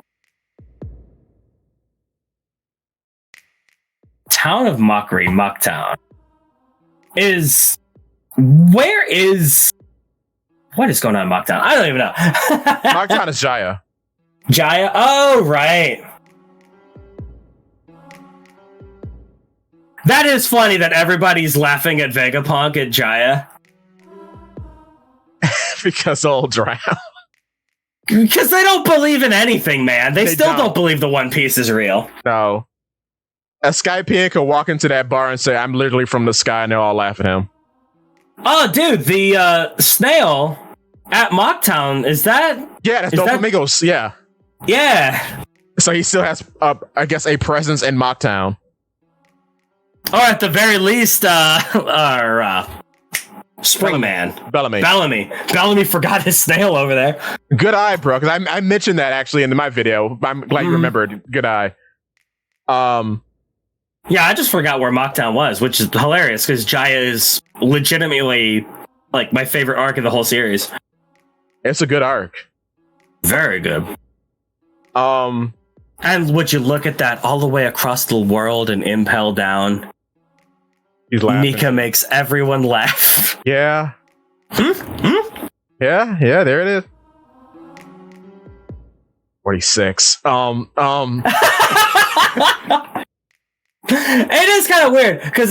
Town of Mockery, Mucktown. What is going on in Mucktown? I don't even know. Mucktown is Jaya. Jaya? Oh, right. That is funny that everybody's laughing at Vegapunk at Jaya. Because they'll drown. Because they don't believe in anything, man. They still don't believe the One Piece is real. No. A Skypiea could walk into that bar and say, I'm literally from the sky, and they'll all laugh at him. Oh, dude, the snail at Mocktown, is that... Yeah, that's Doflamingos, yeah. Yeah. So he still has, I guess, a presence in Mocktown. Or at the very least, Springman. Bellamy forgot his snail over there. Good eye, bro. Because I mentioned that actually in my video. I'm glad you remembered. Good eye. Yeah, I just forgot where Mocktown was, which is hilarious because Jaya is legitimately like my favorite arc of the whole series. It's a good arc. Very good. And would you look at that all the way across the world and Impel down? He's laughing. Nika makes everyone laugh. Yeah. Yeah, there it is. 46. It is kind of weird because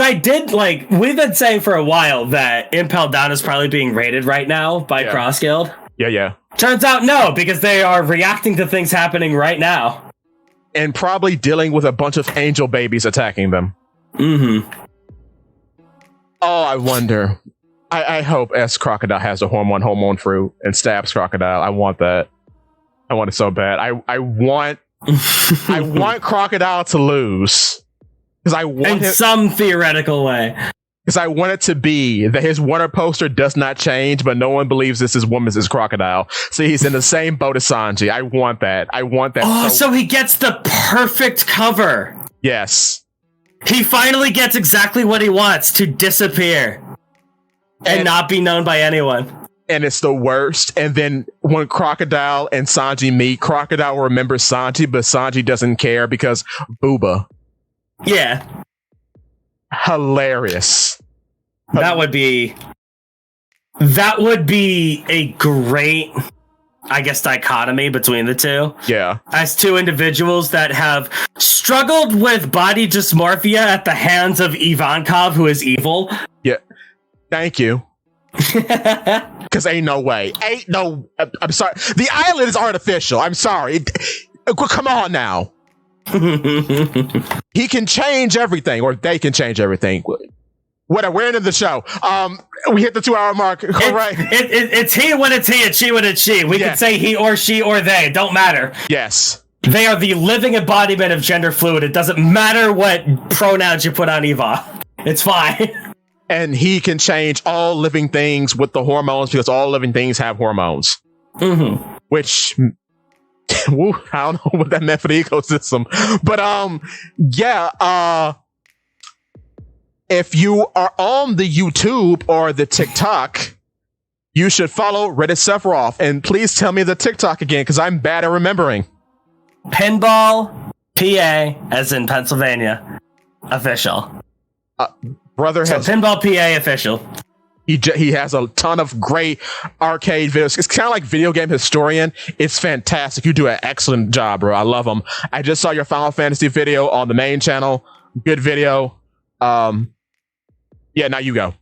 we've been saying for a while that Impel Down is probably being rated right now by Cross Guild. Yeah. Turns out no, because they are reacting to things happening right now. And probably dealing with a bunch of angel babies attacking them. Mm-hmm. Oh, I wonder. I hope S Crocodile has the hormone fruit and stabs Crocodile. I want that. I want it so bad. I want I want Crocodile to lose. Because I want in some theoretical way. Because I want it to be that his Warner poster does not change, but no one believes this is Crocodile. So he's in the same boat as Sanji. I want that. Oh, so he gets the perfect cover. Yes. He finally gets exactly what he wants, to disappear and not be known by anyone. And it's the worst. And then when Crocodile and Sanji meet, Crocodile remembers Sanji, but Sanji doesn't care because Booba. Yeah. Hilarious. That would be a great, I guess, dichotomy between the two. Yeah. As two individuals that have struggled with body dysmorphia at the hands of Ivankov, who is evil. Yeah. Thank you. Because ain't no way. I'm sorry. The island is artificial. I'm sorry. Come on now. He can change everything, or they can change everything. Whatever. We're into the show. We hit the 2-hour mark. Right. It's he when it's he, and she when it's she. We can say he or she or they. It don't matter. Yes. They are the living embodiment of gender fluid. It doesn't matter what pronouns you put on Eva. It's fine. And he can change all living things with the hormones because all living things have hormones. Mm-hmm. Which... Woo, I don't know what that meant for the ecosystem, but if you are on the YouTube or the TikTok, you should follow Reddit Sephiroth, and please tell me the TikTok again because I'm bad at remembering. Pinball PA, as in Pennsylvania, official. Brother has Pinball PA official. He has a ton of great arcade videos. It's kind of like Video Game Historian. It's fantastic. You do an excellent job, bro. I love them. I just saw your Final Fantasy video on the main channel. Good video. Yeah, now you go.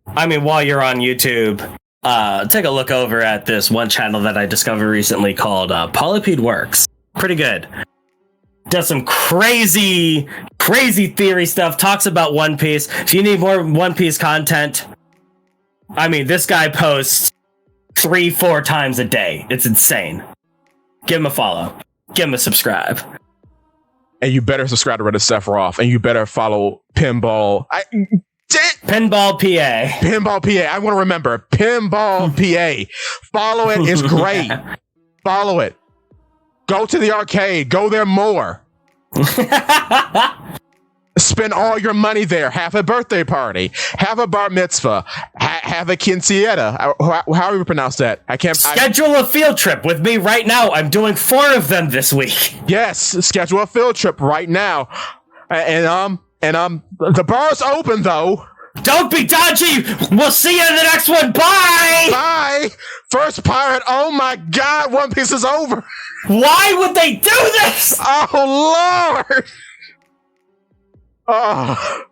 I mean, while you're on YouTube, take a look over at this one channel that I discovered recently called Polypede Works. Pretty good. Does some crazy theory stuff, talks about One Piece. If you need more One Piece content, I mean, this guy posts 3-4 times a day. It's insane. Give him a follow. Give him a subscribe. And you better subscribe to Reddit Sephiroth, and you better follow Pinball. Pinball PA. Pinball PA. I want to remember. Pinball PA. Follow it. It's great. Follow it. Go to the arcade. Go there more. Spend all your money there. Have a birthday party. Have a bar mitzvah. Have a quinceañera. How do you pronounce that? I can't. Schedule a field trip with me right now. I'm doing 4 of them this week. Yes, schedule a field trip right now. And the bar's open though. Don't be dodgy. We'll see you in the next one. Bye. Bye. First pirate. Oh my God, One Piece is over. Why would they do this? Oh Lord. Oh.